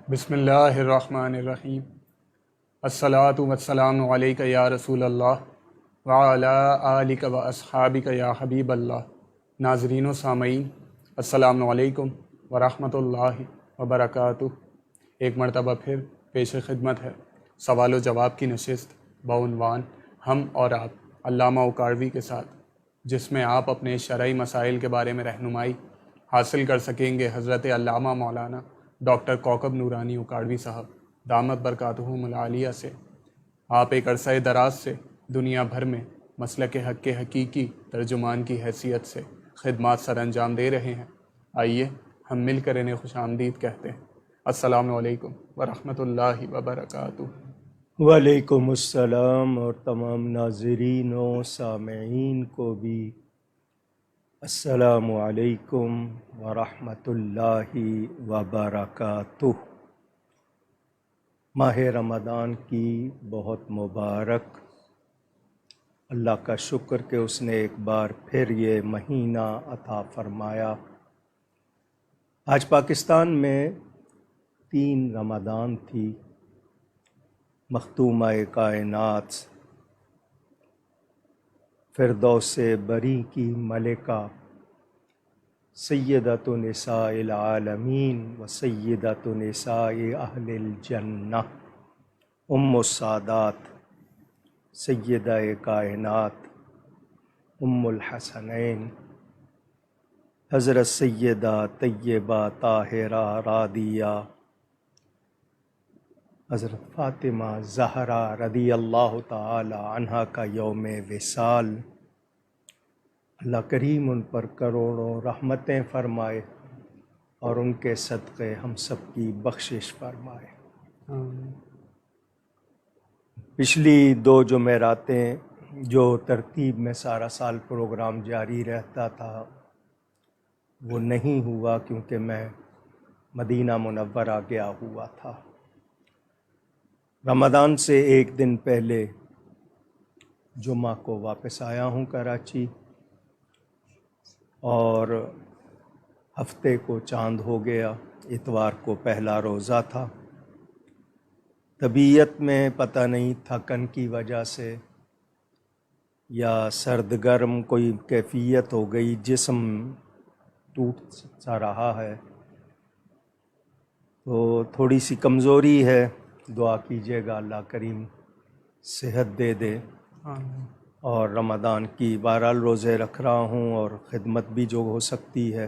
بسم اللہ الرحمن الرحیم۔ الصلاۃ والسلام علیک یا رسول اللہ وعلی آلک و اصحابک یا حبیب اللہ۔ ناظرین و سامعین، السلام علیکم ورحمۃ اللہ وبرکاتہ۔ ایک مرتبہ پھر پیش خدمت ہے سوال و جواب کی نشست بعنوان ہم اور آپ علامہ اوکاڑوی کے ساتھ، جس میں آپ اپنے شرعی مسائل کے بارے میں رہنمائی حاصل کر سکیں گے حضرت علامہ مولانا ڈاکٹر کوکب نورانی اوکاڑوی صاحب دامت برکاتہم العالیہ سے۔ آپ ایک عرصہ دراز سے دنیا بھر میں مسلک حق کے حقیقی ترجمان کی حیثیت سے خدمات سر انجام دے رہے ہیں۔ آئیے ہم مل کر انہیں خوش آمدید کہتے ہیں۔ السلام علیکم ورحمۃ اللہ وبرکاتہ۔ وعلیکم السلام، اور تمام ناظرین و سامعین کو بھی السلام علیکم ورحمۃ اللہ وبرکاتہ۔ ماہ رمضان کی بہت مبارک، اللہ کا شکر کہ اس نے ایک بار پھر یہ مہینہ عطا فرمایا۔ آج پاکستان میں 3 رمضان تھی۔ مختومہ کائنات فردوس بری کی ملکہ سیدۃ نساء العالمین و سیدۃ نساء اہل الجنہ ام السادات سیدہ کائنات ام الحسنین حضرت سیدہ طیبہ طاہرہ راضیہ حضرت فاطمہ زہرا رضی اللہ تعالی عنہا کا یوم وصال۔ اللہ کریم ان پر کروڑوں رحمتیں فرمائے اور ان کے صدقے ہم سب کی بخشش فرمائے۔ پچھلی 2 جمعراتیں جو ترتیب میں سارا سال پروگرام جاری رہتا تھا وہ نہیں ہوا، کیونکہ میں مدینہ منورہ گیا ہوا تھا۔ رمضان سے 1 دن پہلے جمعہ کو واپس آیا ہوں کراچی، اور ہفتے کو چاند ہو گیا۔ اتوار کو پہلا روزہ تھا۔ طبیعت میں پتہ نہیں تھکن کی وجہ سے یا سرد گرم کوئی کیفیت ہو گئی، جسم ٹوٹ سا رہا ہے، تو تھوڑی سی کمزوری ہے۔ دعا کیجیے گا اللہ کریم صحت دے دے۔ اور رمضان کی بہرحال روزے رکھ رہا ہوں اور خدمت بھی جو ہو سکتی ہے،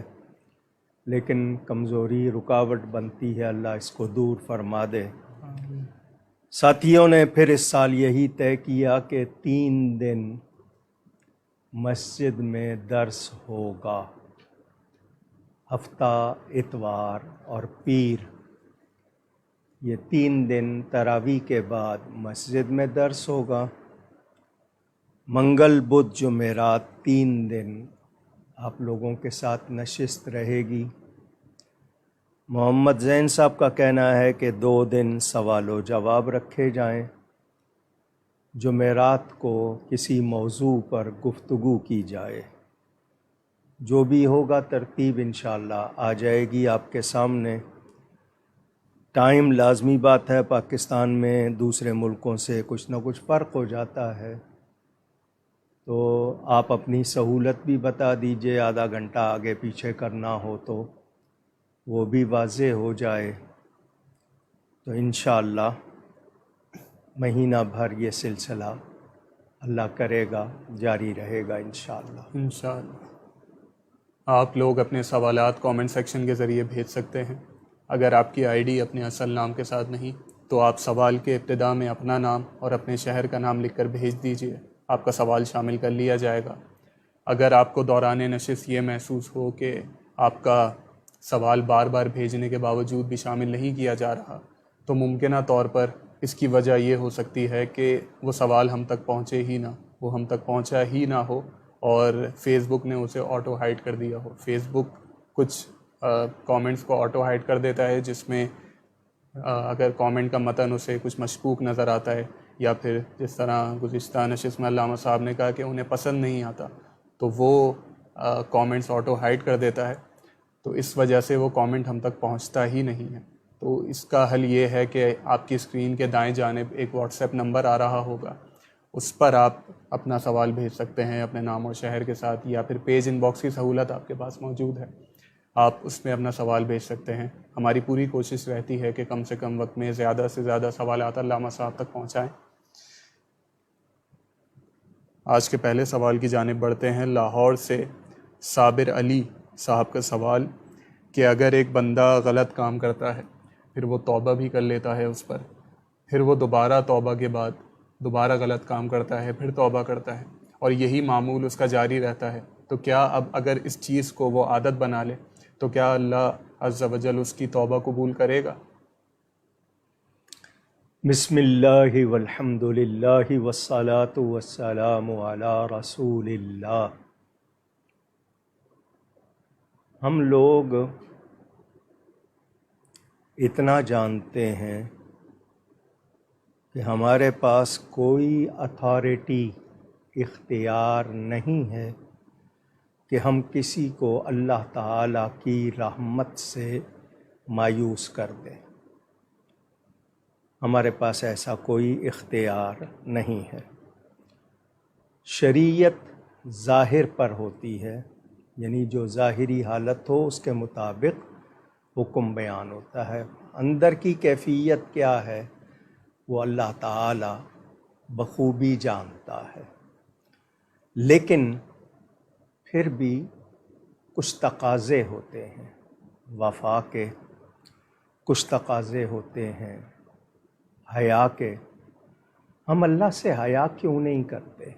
لیکن کمزوری رکاوٹ بنتی ہے، اللہ اس کو دور فرما دے۔ ساتھیوں نے پھر اس سال یہی طے کیا کہ 3 دن مسجد میں درس ہوگا، ہفتہ اتوار اور پیر۔ یہ 3 دن تراویح کے بعد مسجد میں درس ہوگا۔ منگل بدھ جمعرات 3 دن آپ لوگوں کے ساتھ نشست رہے گی۔ محمد زین صاحب کا کہنا ہے کہ 2 دن سوال و جواب رکھے جائیں، جمعرات کو کسی موضوع پر گفتگو کی جائے۔ جو بھی ہوگا ترتیب انشاءاللہ آ جائے گی آپ کے سامنے۔ ٹائم لازمی بات ہے، پاکستان میں دوسرے ملکوں سے کچھ نہ کچھ فرق ہو جاتا ہے، تو آپ اپنی سہولت بھی بتا دیجئے، آدھا گھنٹہ آگے پیچھے کرنا ہو تو وہ بھی واضح ہو جائے، تو انشاءاللہ مہینہ بھر یہ سلسلہ اللہ کرے گا جاری رہے گا انشاءاللہ۔ آپ لوگ اپنے سوالات کامنٹ سیکشن کے ذریعے بھیج سکتے ہیں۔ اگر آپ کی آئی ڈی اپنے اصل نام کے ساتھ نہیں تو آپ سوال کے ابتدا میں اپنا نام اور اپنے شہر کا نام لکھ کر بھیج دیجئے، آپ کا سوال شامل کر لیا جائے گا۔ اگر آپ کو دوران نشست یہ محسوس ہو کہ آپ کا سوال بار بار بھیجنے کے باوجود بھی شامل نہیں کیا جا رہا، تو ممکنہ طور پر اس کی وجہ یہ ہو سکتی ہے کہ وہ سوال ہم تک پہنچے ہی نہ، وہ ہم تک پہنچا ہی نہ ہو اور فیس بک نے اسے آٹو ہائڈ کر دیا ہو۔ فیس بک کچھ کامنٹس کو آٹو ہائڈ کر دیتا ہے، جس میں اگر کامنٹ کا متن اسے کچھ مشکوک نظر آتا ہے، یا پھر جس طرح گزشتہ نشست میں علامہ صاحب نے کہا کہ انہیں پسند نہیں آتا، تو وہ کامنٹس آٹو ہائڈ کر دیتا ہے، تو اس وجہ سے وہ کامنٹ ہم تک پہنچتا ہی نہیں ہے۔ تو اس کا حل یہ ہے کہ آپ کی اسکرین کے دائیں جانب ایک واٹس ایپ نمبر آ رہا ہوگا، اس پر آپ اپنا سوال بھیج سکتے ہیں اپنے نام اور شہر کے ساتھ، یا پھر پیج ان باکس کی سہولت آپ کے پاس موجود ہے، آپ اس میں اپنا سوال بھیج سکتے ہیں۔ ہماری پوری کوشش رہتی ہے کہ کم سے کم وقت میں زیادہ سے زیادہ سوالات علامہ صاحب تک پہنچائیں۔ آج کے پہلے سوال کی جانب بڑھتے ہیں۔ لاہور سے صابر علی صاحب کا سوال کہ اگر ایک بندہ غلط کام کرتا ہے، پھر وہ توبہ بھی کر لیتا ہے اس پر، پھر وہ دوبارہ توبہ کے بعد دوبارہ غلط کام کرتا ہے، پھر توبہ کرتا ہے، اور یہی معمول اس کا جاری رہتا ہے، تو کیا اب اگر اس چیز کو وہ عادت بنا لے تو کیا اللہ عز و جل اس کی توبہ قبول کرے گا؟ بسم اللہ والحمد للہ والصلاة والسلام علی رسول اللہ۔ ہم لوگ اتنا جانتے ہیں کہ ہمارے پاس کوئی اتھارٹی اختیار نہیں ہے کہ ہم کسی کو اللہ تعالیٰ کی رحمت سے مایوس کر دیں۔ ہمارے پاس ایسا کوئی اختیار نہیں ہے۔ شریعت ظاہر پر ہوتی ہے، یعنی جو ظاہری حالت ہو اس کے مطابق حکم بیان ہوتا ہے۔ اندر کی کیفیت کیا ہے وہ اللہ تعالی بخوبی جانتا ہے، لیکن پھر بھی کچھ تقاضے ہوتے ہیں وفا کے، کچھ تقاضے ہوتے ہیں حیا کے۔ ہم اللہ سے حیا کیوں نہیں کرتے؟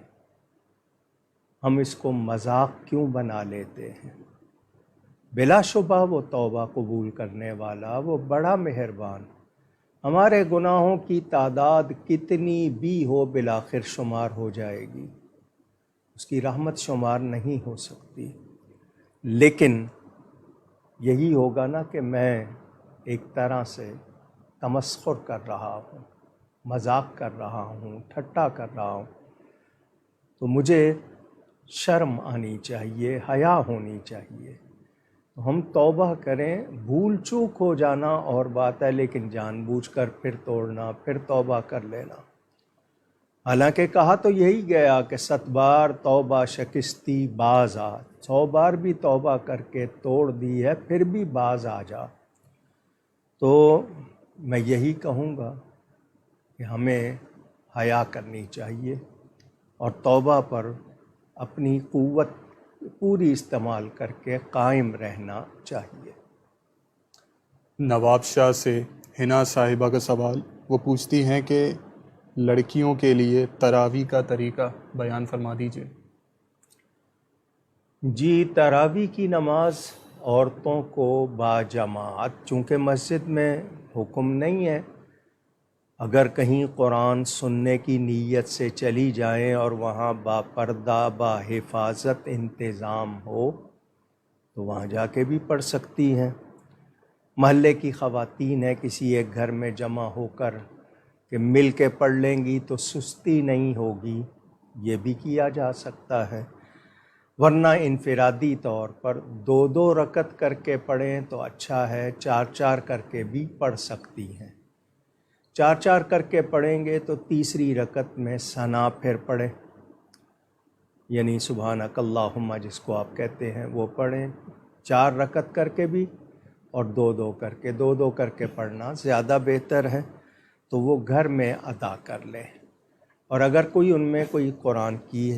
ہم اس کو مذاق کیوں بنا لیتے ہیں؟ بلا شبہ وہ توبہ قبول کرنے والا، وہ بڑا مہربان۔ ہمارے گناہوں کی تعداد کتنی بھی ہو بالآخر شمار ہو جائے گی، اس کی رحمت شمار نہیں ہو سکتی۔ لیکن یہی ہوگا نا کہ میں ایک طرح سے تمسخر کر رہا ہوں، مذاق کر رہا ہوں، ٹھٹا کر رہا ہوں، تو مجھے شرم آنی چاہیے، حیا ہونی چاہیے۔ تو ہم توبہ کریں، بھول چوک ہو جانا اور بات ہے، لیکن جان بوجھ کر پھر توڑنا، پھر توبہ کر لینا۔ حالانکہ کہا تو یہی گیا کہ 100 بار توبہ شکستی باز آ، 100 بار بھی توبہ کر کے توڑ دی ہے پھر بھی باز آ جا۔ تو میں یہی کہوں گا کہ ہمیں حیا کرنی چاہیے اور توبہ پر اپنی قوت پوری استعمال کر کے قائم رہنا چاہیے۔ نواب شاہ سے حنا صاحبہ کا سوال، وہ پوچھتی ہیں کہ لڑکیوں کے لیے تراویح کا طریقہ بیان فرما دیجیے۔ جی، تراویح کی نماز عورتوں کو باجماعت، چونکہ مسجد میں حکم نہیں ہے، اگر کہیں قرآن سننے کی نیت سے چلی جائیں اور وہاں با پردہ با حفاظت انتظام ہو تو وہاں جا کے بھی پڑھ سکتی ہیں۔ محلے کی خواتین ہیں، کسی ایک گھر میں جمع ہو کر کہ مل کے پڑھ لیں گی تو سستی نہیں ہوگی، یہ بھی کیا جا سکتا ہے۔ ورنہ انفرادی طور پر 2 رکعت کر کے پڑھیں تو اچھا ہے، 4 کر کے بھی پڑھ سکتی ہیں۔ 4 کر کے پڑھیں گے تو تیسری رکعت میں ثنا پھر پڑھیں، یعنی سبحانک اللہم جس کو آپ کہتے ہیں وہ پڑھیں، 4 رکعت کر کے بھی اور 2 کر کے، 2 کر کے پڑھنا زیادہ بہتر ہے، تو وہ گھر میں ادا کر لیں۔ اور اگر کوئی ان میں کوئی قرآن کی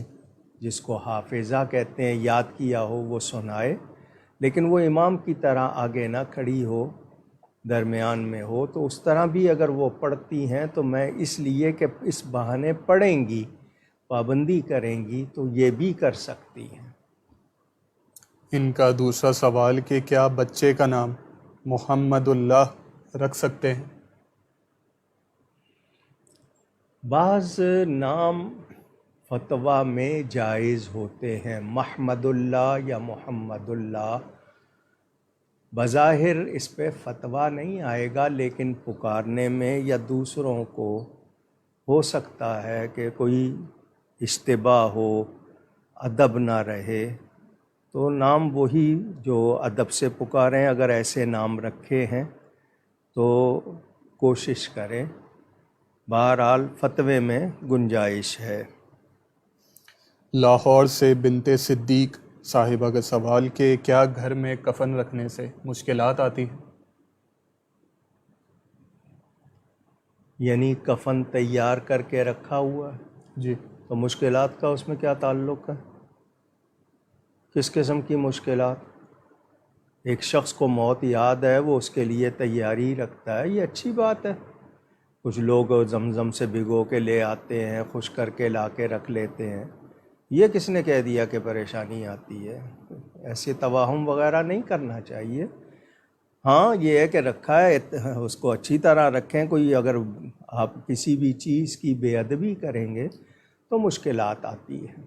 جس کو حافظہ کہتے ہیں یاد کیا ہو وہ سنائے، لیکن وہ امام کی طرح آگے نہ کھڑی ہو، درمیان میں ہو، تو اس طرح بھی اگر وہ پڑھتی ہیں تو میں اس لیے کہ اس بہانے پڑھیں گی، پابندی کریں گی، تو یہ بھی کر سکتی ہیں۔ ان کا دوسرا سوال کہ کیا بچے کا نام محمد اللہ رکھ سکتے ہیں؟ بعض نام فتویٰ میں جائز ہوتے ہیں، محمد اللہ یا محمد اللہ، بظاہر اس پہ فتویٰ نہیں آئے گا، لیکن پکارنے میں یا دوسروں کو ہو سکتا ہے کہ کوئی اشتباہ ہو، ادب نہ رہے، تو نام وہی جو ادب سے پکاریں۔ اگر ایسے نام رکھے ہیں تو کوشش کریں. بہرحال فتوے میں گنجائش ہے. لاہور سے بنت صدیق صاحبہ کا سوال کہ کیا گھر میں کفن رکھنے سے مشکلات آتی ہیں؟ یعنی کفن تیار کر کے رکھا ہوا ہے جی. تو مشکلات کا اس میں کیا تعلق ہے؟ کس قسم کی مشکلات؟ ایک شخص کو موت یاد ہے، وہ اس کے لیے تیاری رکھتا ہے، یہ اچھی بات ہے. کچھ لوگ زمزم سے بھگو کے لے آتے ہیں، خشک کر کے لا کے رکھ لیتے ہیں. یہ کس نے کہہ دیا کہ پریشانی آتی ہے؟ ایسے توہم وغیرہ نہیں کرنا چاہیے. ہاں یہ ہے کہ رکھا ہے، اس کو اچھی طرح رکھیں. کوئی اگر آپ کسی بھی چیز کی بے ادبی کریں گے تو مشکلات آتی ہیں.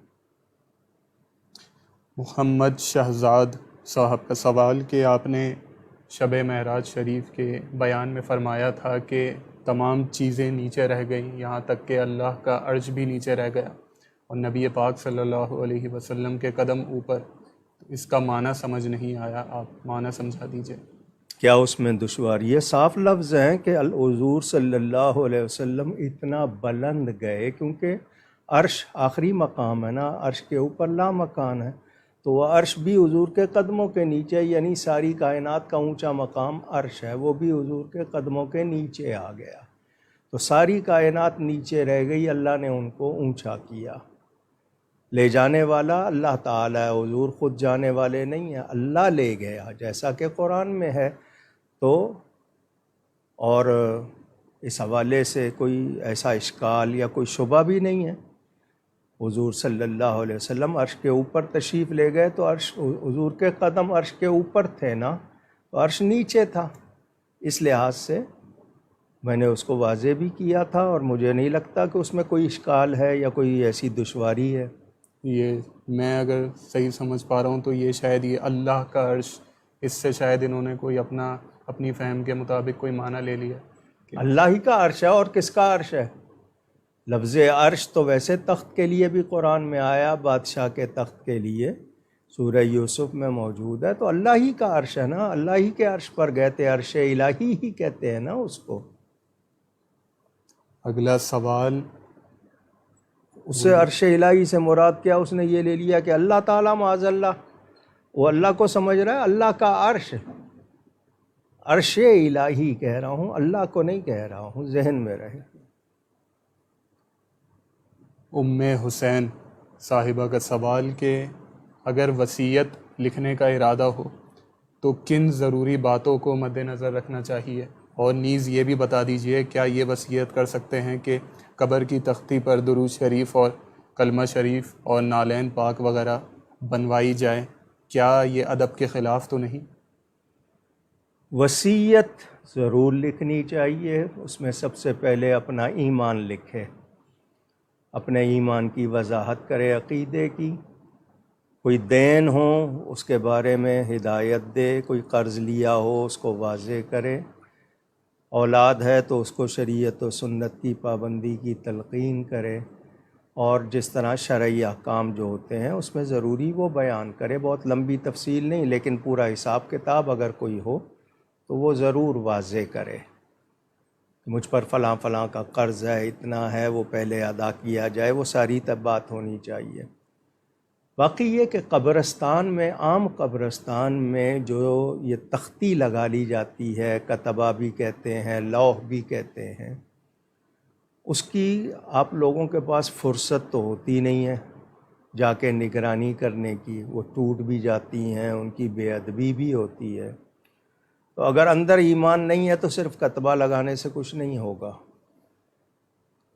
محمد شہزاد صاحب کا سوال کہ آپ نے شب معراج شریف کے بیان میں فرمایا تھا کہ تمام چیزیں نیچے رہ گئیں، یہاں تک کہ اللہ کا عرش بھی نیچے رہ گیا اور نبی پاک صلی اللہ علیہ وسلم کے قدم اوپر. اس کا معنی سمجھ نہیں آیا، آپ معنی سمجھا دیجئے. کیا اس میں دشواری ہے؟ صاف لفظ ہیں کہ حضور صلی اللہ علیہ وسلم اتنا بلند گئے، کیونکہ عرش آخری مقام ہے نا، عرش کے اوپر لا مکان ہے. تو وہ عرش بھی حضور کے قدموں کے نیچے، یعنی ساری کائنات کا اونچا مقام عرش ہے، وہ بھی حضور کے قدموں کے نیچے آ گیا. تو ساری کائنات نیچے رہ گئی، اللہ نے ان کو اونچا کیا. لے جانے والا اللہ تعالیٰ ہے، حضور خود جانے والے نہیں ہیں، اللہ لے گیا جیسا کہ قرآن میں ہے. تو اور اس حوالے سے کوئی ایسا اشکال یا کوئی شبہ بھی نہیں ہے. حضور صلی اللہ علیہ وسلم عرش کے اوپر تشریف لے گئے تو عرش، حضور کے قدم عرش کے اوپر تھے نا، تو عرش نیچے تھا. اس لحاظ سے میں نے اس کو واضح بھی کیا تھا، اور مجھے نہیں لگتا کہ اس میں کوئی اشکال ہے یا کوئی ایسی دشواری ہے. یہ میں اگر صحیح سمجھ پا رہا ہوں تو یہ شاید یہ اللہ کا عرش، اس سے شاید انہوں نے کوئی اپنی فہم کے مطابق کوئی معنی لے لیا. اللہ ہی کا عرش ہے، اور کس کا عرش ہے؟ لفظ عرش تو ویسے تخت کے لیے بھی قرآن میں آیا، بادشاہ کے تخت کے لیے سورہ یوسف میں موجود ہے. تو اللہ ہی کا عرش ہے نا، اللہ ہی کے عرش پر گئے تھے، عرش الہی ہی کہتے ہیں نا اس کو. اگلا سوال، اس سے عرش الہی سے مراد کیا؟ اس نے یہ لے لیا کہ اللہ تعالیٰ معاذ اللہ، وہ اللہ کو سمجھ رہا ہے. اللہ کا عرش، عرش الہی کہہ رہا ہوں، اللہ کو نہیں کہہ رہا ہوں، ذہن میں رہے. ام حسین صاحبہ کا سوال کہ اگر وصیت لکھنے کا ارادہ ہو تو کن ضروری باتوں کو مد نظر رکھنا چاہیے؟ اور نیز یہ بھی بتا دیجئے کیا یہ وصیت کر سکتے ہیں کہ قبر کی تختی پر درود شریف اور کلمہ شریف اور نالین پاک وغیرہ بنوائی جائے؟ کیا یہ ادب کے خلاف تو نہیں؟ وصیت ضرور لکھنی چاہیے. اس میں سب سے پہلے اپنا ایمان لکھے، اپنے ایمان کی وضاحت کرے، عقیدے کی. کوئی دین ہو اس کے بارے میں ہدایت دے، کوئی قرض لیا ہو اس کو واضح کرے. اولاد ہے تو اس کو شریعت و سنت کی پابندی کی تلقین کرے، اور جس طرح شرعی احکام جو ہوتے ہیں اس میں ضروری وہ بیان کرے. بہت لمبی تفصیل نہیں، لیکن پورا حساب کتاب اگر کوئی ہو تو وہ ضرور واضح کرے. مجھ پر فلاں فلاں کا قرض ہے، اتنا ہے، وہ پہلے ادا کیا جائے، وہ ساری تب بات ہونی چاہیے. باقی یہ کہ قبرستان میں، عام قبرستان میں جو یہ تختی لگا لی جاتی ہے، کتبہ بھی کہتے ہیں، لوح بھی کہتے ہیں، اس کی آپ لوگوں کے پاس فرصت تو ہوتی نہیں ہے جا کے نگرانی کرنے کی. وہ ٹوٹ بھی جاتی ہیں، ان کی بے ادبی بھی ہوتی ہے. تو اگر اندر ایمان نہیں ہے تو صرف کتبہ لگانے سے کچھ نہیں ہوگا.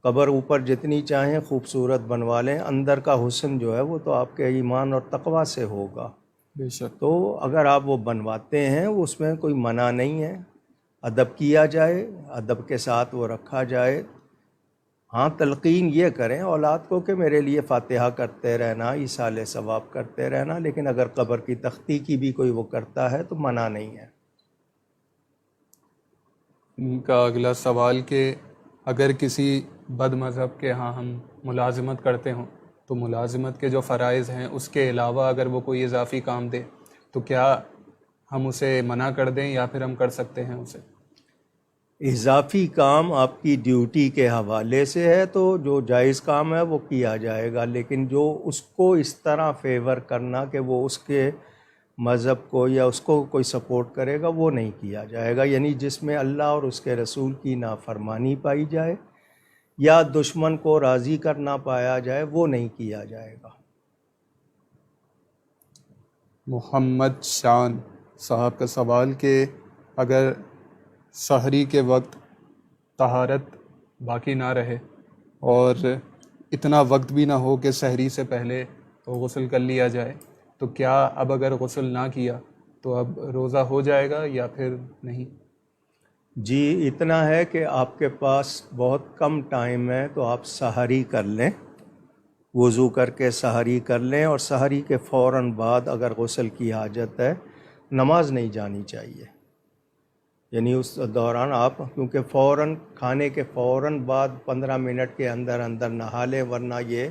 قبر اوپر جتنی چاہیں خوبصورت بنوا لیں، اندر کا حسن جو ہے وہ تو آپ کے ایمان اور تقویٰ سے ہوگا. بے شک. تو اگر آپ وہ بنواتے ہیں اس میں کوئی منع نہیں ہے، ادب کیا جائے، ادب کے ساتھ وہ رکھا جائے. ہاں تلقین یہ کریں اولاد کو کہ میرے لیے فاتحہ کرتے رہنا، ایصال ثواب کرتے رہنا، لیکن اگر قبر کی تختی کی بھی کوئی وہ کرتا ہے تو منع نہیں ہے. ان کا اگلا سوال کہ اگر کسی بد مذہب کے ہاں ہم ملازمت کرتے ہوں تو ملازمت کے جو فرائض ہیں اس کے علاوہ اگر وہ کوئی اضافی کام دے تو کیا ہم اسے منع کر دیں یا پھر ہم کر سکتے ہیں اسے؟ اضافی کام آپ کی ڈیوٹی کے حوالے سے ہے تو جو جائز کام ہے وہ کیا جائے گا، لیکن جو اس کو اس طرح فیور کرنا کہ وہ اس کے مذہب کو یا اس کو کوئی سپورٹ کرے گا وہ نہیں کیا جائے گا، یعنی جس میں اللہ اور اس کے رسول کی نافرمانی پائی جائے یا دشمن کو راضی کرنا پایا جائے وہ نہیں کیا جائے گا۔ محمد شان صاحب کا سوال کہ اگر سحری کے وقت طہارت باقی نہ رہے اور اتنا وقت بھی نہ ہو کہ سحری سے پہلے تو غسل کر لیا جائے، تو کیا اب اگر غسل نہ کیا تو اب روزہ ہو جائے گا یا پھر نہیں؟ جی اتنا ہے کہ آپ کے پاس بہت کم ٹائم ہے تو آپ سحری کر لیں، وضو کر کے سحری کر لیں، اور سحری کے فوراً بعد اگر غسل کی حاجت ہے نماز نہیں جانی چاہیے، یعنی اس دوران آپ کیونکہ فوراً کھانے کے فوراً بعد 15 منٹ کے اندر اندر نہا لیں، ورنہ یہ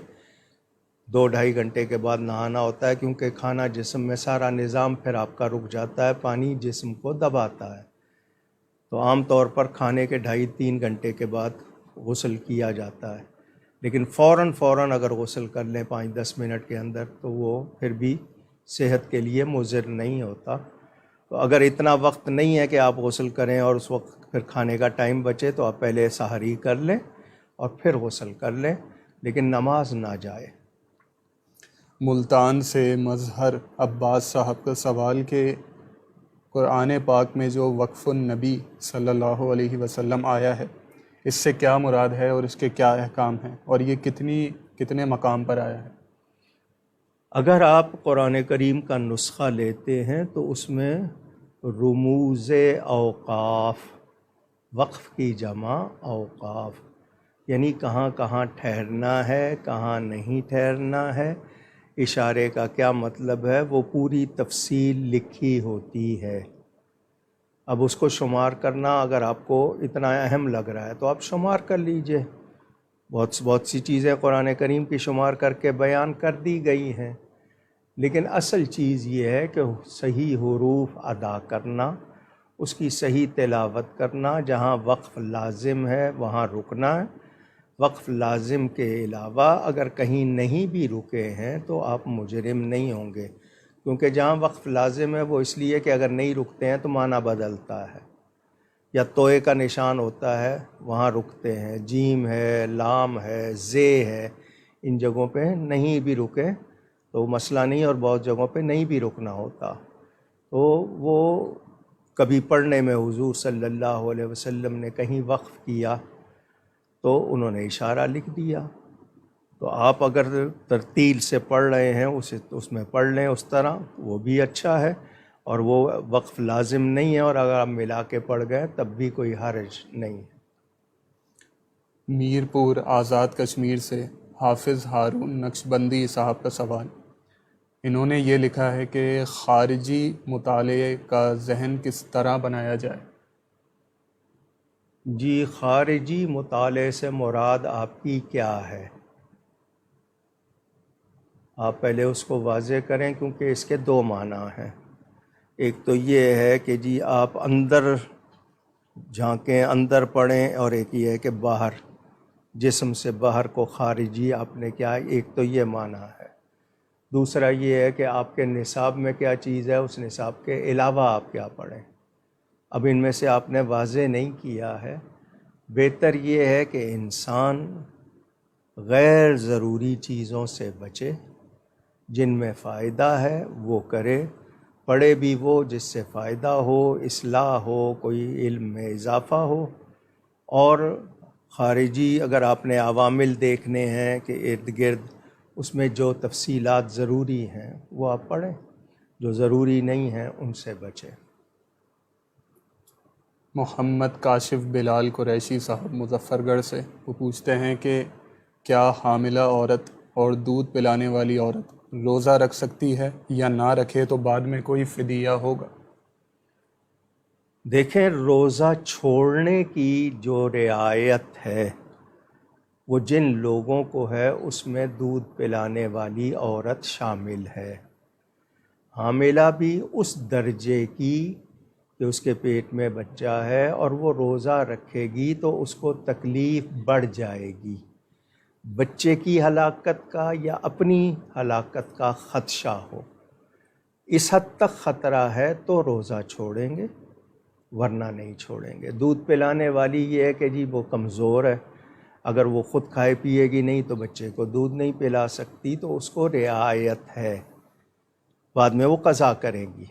2-2.5 گھنٹے کے بعد نہانا ہوتا ہے، کیونکہ کھانا جسم میں سارا نظام پھر آپ کا رک جاتا ہے، پانی جسم کو دباتا ہے، تو عام طور پر کھانے کے 2.5-3 گھنٹے کے بعد غسل کیا جاتا ہے، لیکن فوراً اگر غسل کر لیں 5-10 منٹ کے اندر تو وہ پھر بھی صحت کے لیے مضر نہیں ہوتا۔ تو اگر اتنا وقت نہیں ہے کہ آپ غسل کریں اور اس وقت پھر کھانے کا ٹائم بچے تو آپ پہلے سحری کر لیں اور پھر غسل کر لیں، لیکن نماز نہ جائے۔ ملتان سے مظہر عباس صاحب کا سوال کہ قرآن پاک میں جو وقف النبی صلی اللہ علیہ وسلم آیا ہے اس سے کیا مراد ہے اور اس کے کیا احکام ہیں، اور یہ کتنے مقام پر آیا ہے؟ اگر آپ قرآن کریم کا نسخہ لیتے ہیں تو اس میں رموز اوقاف، وقف کی جمع اوقاف، یعنی کہاں کہاں ٹھہرنا ہے کہاں نہیں ٹھہرنا ہے، اشارے کا کیا مطلب ہے، وہ پوری تفصیل لکھی ہوتی ہے۔ اب اس کو شمار کرنا اگر آپ کو اتنا اہم لگ رہا ہے تو آپ شمار کر لیجئے، بہت سی چیزیں قرآن کریم کی شمار کر کے بیان کر دی گئی ہیں، لیکن اصل چیز یہ ہے کہ صحیح حروف ادا کرنا، اس کی صحیح تلاوت کرنا، جہاں وقف لازم ہے وہاں رکنا ہے، وقف لازم کے علاوہ اگر کہیں نہیں بھی رکے ہیں تو آپ مجرم نہیں ہوں گے، کیونکہ جہاں وقف لازم ہے وہ اس لیے کہ اگر نہیں رکتے ہیں تو معنی بدلتا ہے، یا توئے کا نشان ہوتا ہے وہاں رکتے ہیں، جیم ہے، لام ہے، زے ہے، ان جگہوں پہ نہیں بھی رکے تو مسئلہ نہیں، اور بہت جگہوں پہ نہیں بھی رکنا ہوتا، تو وہ کبھی پڑھنے میں حضور صلی اللہ علیہ وسلم نے کہیں وقف کیا تو انہوں نے اشارہ لکھ دیا، تو آپ اگر ترتیل سے پڑھ رہے ہیں اس میں پڑھ لیں اس طرح، وہ بھی اچھا ہے، اور وہ وقف لازم نہیں ہے، اور اگر آپ ملا کے پڑھ گئے تب بھی کوئی حرج نہیں ہے۔ میر پور آزاد کشمیر سے حافظ ہارون نقشبندی صاحب کا سوال، انہوں نے یہ لکھا ہے کہ خارجی مطالعے کا ذہن کس طرح بنایا جائے؟ جی خارجی مطالعے سے مراد آپ کی کیا ہے؟ آپ پہلے اس کو واضح کریں، کیونکہ اس کے 2 معنی ہیں، ایک تو یہ ہے کہ جی آپ اندر جھانکیں، اندر پڑھیں، اور ایک یہ ہے کہ باہر، جسم سے باہر کو خارجی آپ نے کیا، ایک تو یہ معنی ہے، دوسرا یہ ہے کہ آپ کے نصاب میں کیا چیز ہے، اس نصاب کے علاوہ آپ کیا پڑھیں۔ اب ان میں سے آپ نے واضح نہیں کیا ہے، بہتر یہ ہے کہ انسان غیر ضروری چیزوں سے بچے، جن میں فائدہ ہے وہ کرے، پڑھے بھی وہ جس سے فائدہ ہو، اصلاح ہو، کوئی علم میں اضافہ ہو، اور خارجی اگر آپ نے عوامل دیکھنے ہیں کہ ارد گرد اس میں جو تفصیلات ضروری ہیں وہ آپ پڑھیں، جو ضروری نہیں ہیں ان سے بچیں۔ محمد کاشف بلال قریشی صاحب مظفر گڑھ سے، وہ پوچھتے ہیں کہ کیا حاملہ عورت اور دودھ پلانے والی عورت روزہ رکھ سکتی ہے، یا نہ رکھے تو بعد میں کوئی فدیہ ہوگا؟ دیکھیں روزہ چھوڑنے کی جو رعایت ہے وہ جن لوگوں کو ہے اس میں دودھ پلانے والی عورت شامل ہے، حاملہ بھی اس درجے کی کہ اس کے پیٹ میں بچہ ہے اور وہ روزہ رکھے گی تو اس کو تکلیف بڑھ جائے گی، بچے کی ہلاکت کا یا اپنی ہلاکت کا خدشہ ہو، اس حد تک خطرہ ہے تو روزہ چھوڑیں گے ورنہ نہیں چھوڑیں گے۔ دودھ پلانے والی یہ ہے کہ جی وہ کمزور ہے، اگر وہ خود کھائے پیے گی نہیں تو بچے کو دودھ نہیں پلا سکتی، تو اس کو رعایت ہے، بعد میں وہ قضا کرے گی،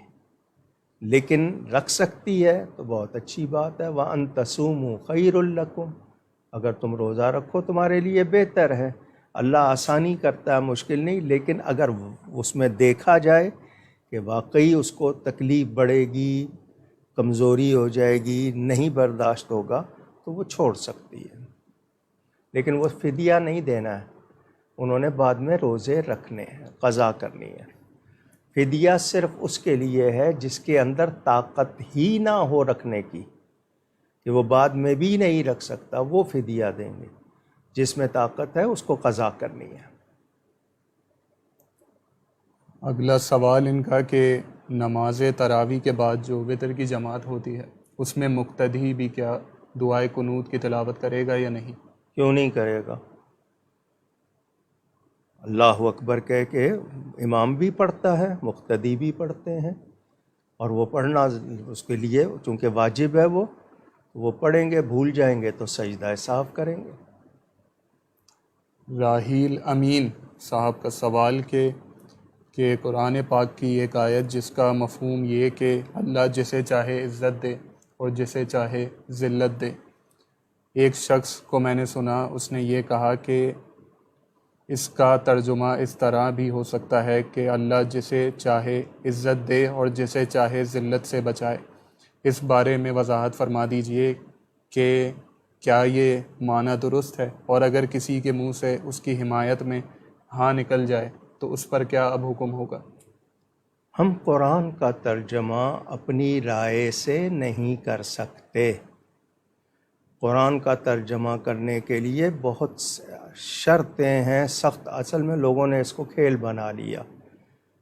لیکن رکھ سکتی ہے تو بہت اچھی بات ہے۔ وَأَن تَصُومُوا خَيْرٌ لَكُمْ، اگر تم روزہ رکھو تمہارے لیے بہتر ہے، اللہ آسانی کرتا ہے، مشکل نہیں، لیکن اگر اس میں دیکھا جائے کہ واقعی اس کو تکلیف بڑھے گی، کمزوری ہو جائے گی، نہیں برداشت ہوگا تو وہ چھوڑ سکتی ہے، لیکن وہ فدیہ نہیں دینا ہے، انہوں نے بعد میں روزے رکھنے ہیں، قضا کرنی ہے۔ فدیہ صرف اس کے لیے ہے جس کے اندر طاقت ہی نہ ہو رکھنے کی، کہ وہ بعد میں بھی نہیں رکھ سکتا، وہ فدیہ دیں گے۔ جس میں طاقت ہے اس کو قضا کرنی ہے۔ اگلا سوال ان کا کہ نماز تراویح کے بعد جو وتر کی جماعت ہوتی ہے اس میں مقتدی بھی کیا دعائے قنوت کی تلاوت کرے گا یا نہیں؟ کیوں نہیں کرے گا؟ اللہ اکبر کہہ کے امام بھی پڑھتا ہے، مقتدی بھی پڑھتے ہیں، اور وہ پڑھنا اس کے لیے چونکہ واجب ہے، وہ پڑھیں گے، بھول جائیں گے تو سجدہ صاف کریں گے۔ راہیل امین صاحب کا سوال کہ قرآن پاک کی ایک آیت جس کا مفہوم یہ کہ اللہ جسے چاہے عزت دے اور جسے چاہے ذلت دے، ایک شخص کو میں نے سنا اس نے یہ کہا کہ اس کا ترجمہ اس طرح بھی ہو سکتا ہے کہ اللہ جسے چاہے عزت دے اور جسے چاہے ذلت سے بچائے۔ اس بارے میں وضاحت فرما دیجئے کہ کیا یہ معنی درست ہے، اور اگر کسی کے منہ سے اس کی حمایت میں ہاں نکل جائے تو اس پر کیا اب حکم ہوگا؟ ہم قرآن کا ترجمہ اپنی رائے سے نہیں کر سکتے۔ قرآن کا ترجمہ کرنے کے لیے بہت شرطیں ہیں سخت، اصل میں لوگوں نے اس کو کھیل بنا لیا،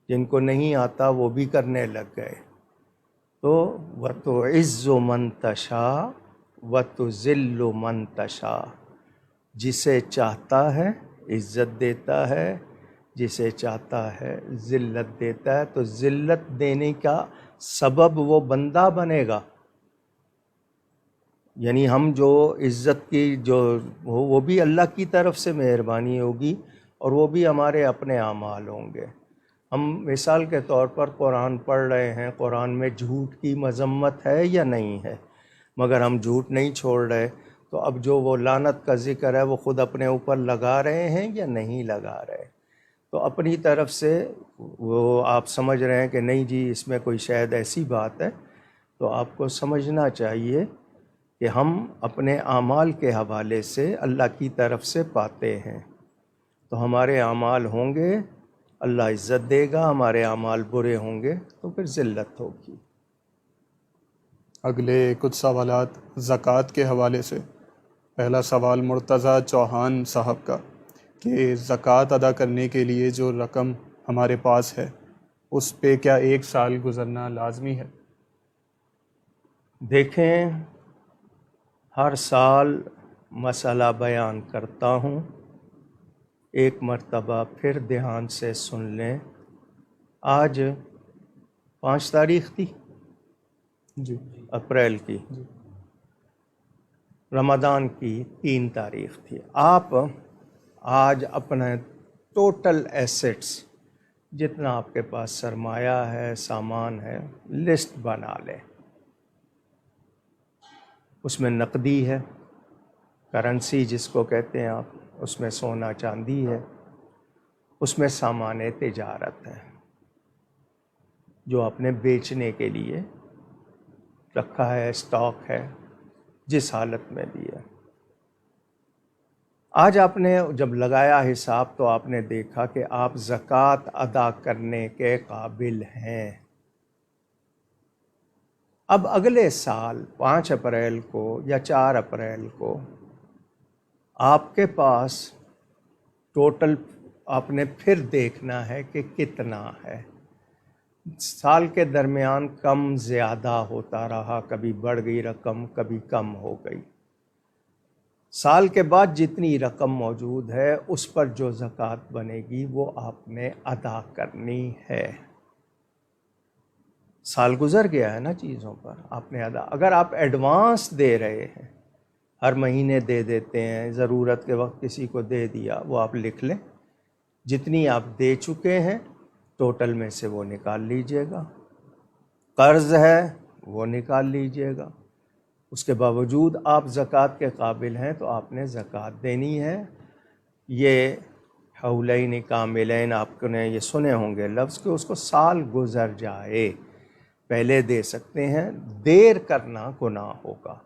جن کو نہیں آتا وہ بھی کرنے لگ گئے۔ تو وَتُعِزُّ مَن تَشَاءُ وَتُذِلُّ مَن تَشَاءُ، جسے چاہتا ہے عزت دیتا ہے، جسے چاہتا ہے ذلت دیتا ہے، تو ذلت دینے کا سبب وہ بندہ بنے گا، یعنی ہم جو عزت کی جو وہ بھی اللہ کی طرف سے مہربانی ہوگی، اور وہ بھی ہمارے اپنے اعمال ہوں گے۔ ہم مثال کے طور پر قرآن پڑھ رہے ہیں، قرآن میں جھوٹ کی مذمت ہے یا نہیں ہے، مگر ہم جھوٹ نہیں چھوڑ رہے، تو اب جو وہ لعنت کا ذکر ہے وہ خود اپنے اوپر لگا رہے ہیں یا نہیں لگا رہے؟ تو اپنی طرف سے وہ آپ سمجھ رہے ہیں کہ نہیں جی اس میں کوئی شاید ایسی بات ہے، تو آپ کو سمجھنا چاہیے کہ ہم اپنے اعمال کے حوالے سے اللہ کی طرف سے پاتے ہیں، تو ہمارے اعمال ہوں گے اللہ عزت دے گا، ہمارے اعمال برے ہوں گے تو پھر ذلت ہوگی۔ اگلے کچھ سوالات زکوٰۃ کے حوالے سے۔ پہلا سوال مرتضیٰ چوہان صاحب کا کہ زکوٰۃ ادا کرنے کے لیے جو رقم ہمارے پاس ہے اس پہ کیا 1 سال گزرنا لازمی ہے؟ دیکھیں، ہر سال مسئلہ بیان کرتا ہوں، ایک مرتبہ پھر دھیان سے سن لیں۔ آج 5 تاریخ تھی جی اپریل کی، جی رمضان کی 3 تاریخ تھی۔ آپ آج اپنے ٹوٹل ایسٹس جتنا آپ کے پاس سرمایہ ہے، سامان ہے، لسٹ بنا لیں۔ اس میں نقدی ہے، کرنسی جس کو کہتے ہیں آپ، اس میں سونا چاندی ہے، اس میں سامان تجارت ہے جو آپ نے بیچنے کے لیے رکھا ہے، اسٹاک ہے، جس حالت میں بھی ہے۔ آج آپ نے جب لگایا حساب تو آپ نے دیکھا کہ آپ زکوٰۃ ادا کرنے کے قابل ہیں۔ اب اگلے سال 5 اپریل کو یا 4 اپریل کو آپ کے پاس ٹوٹل آپ نے پھر دیکھنا ہے کہ کتنا ہے۔ سال کے درمیان کم زیادہ ہوتا رہا، کبھی بڑھ گئی رقم، کبھی کم ہو گئی۔ سال کے بعد جتنی رقم موجود ہے اس پر جو زکوٰۃ بنے گی وہ آپ نے ادا کرنی ہے۔ سال گزر گیا ہے نا چیزوں پر، آپ نے اگر آپ ایڈوانس دے رہے ہیں، ہر مہینے دے دیتے ہیں، ضرورت کے وقت کسی کو دے دیا، وہ آپ لکھ لیں، جتنی آپ دے چکے ہیں ٹوٹل میں سے وہ نکال لیجئے گا۔ قرض ہے وہ نکال لیجئے گا۔ اس کے باوجود آپ زکوٰۃ کے قابل ہیں تو آپ نے زکوٰۃ دینی ہے۔ یہ حولین کاملین آپ نے یہ سنے ہوں گے لفظ، کہ اس کو سال گزر جائے پہلے دے سکتے ہیں۔ دیر کرنا گناہ ہوگا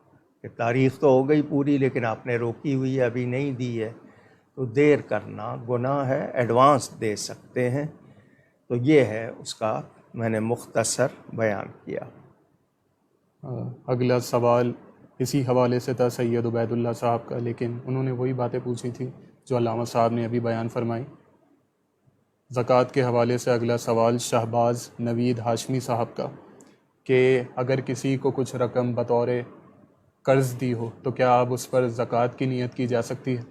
کہ تاریخ تو ہو گئی پوری لیکن آپ نے روکی ہوئی ہے، ابھی نہیں دی ہے، تو دیر کرنا گناہ ہے۔ ایڈوانس دے سکتے ہیں۔ تو یہ ہے اس کا میں نے مختصر بیان کیا۔ اگلا سوال اسی حوالے سے تھا سید عبید اللہ صاحب کا، لیکن انہوں نے وہی باتیں پوچھی تھی جو علامہ صاحب نے ابھی بیان فرمائی۔ زکوٰۃ کے حوالے سے اگلا سوال شہباز نوید ہاشمی صاحب کا، کہ اگر کسی کو کچھ رقم بطور قرض دی ہو تو کیا اب اس پر زکوٰۃ کی نیت کی جا سکتی ہے؟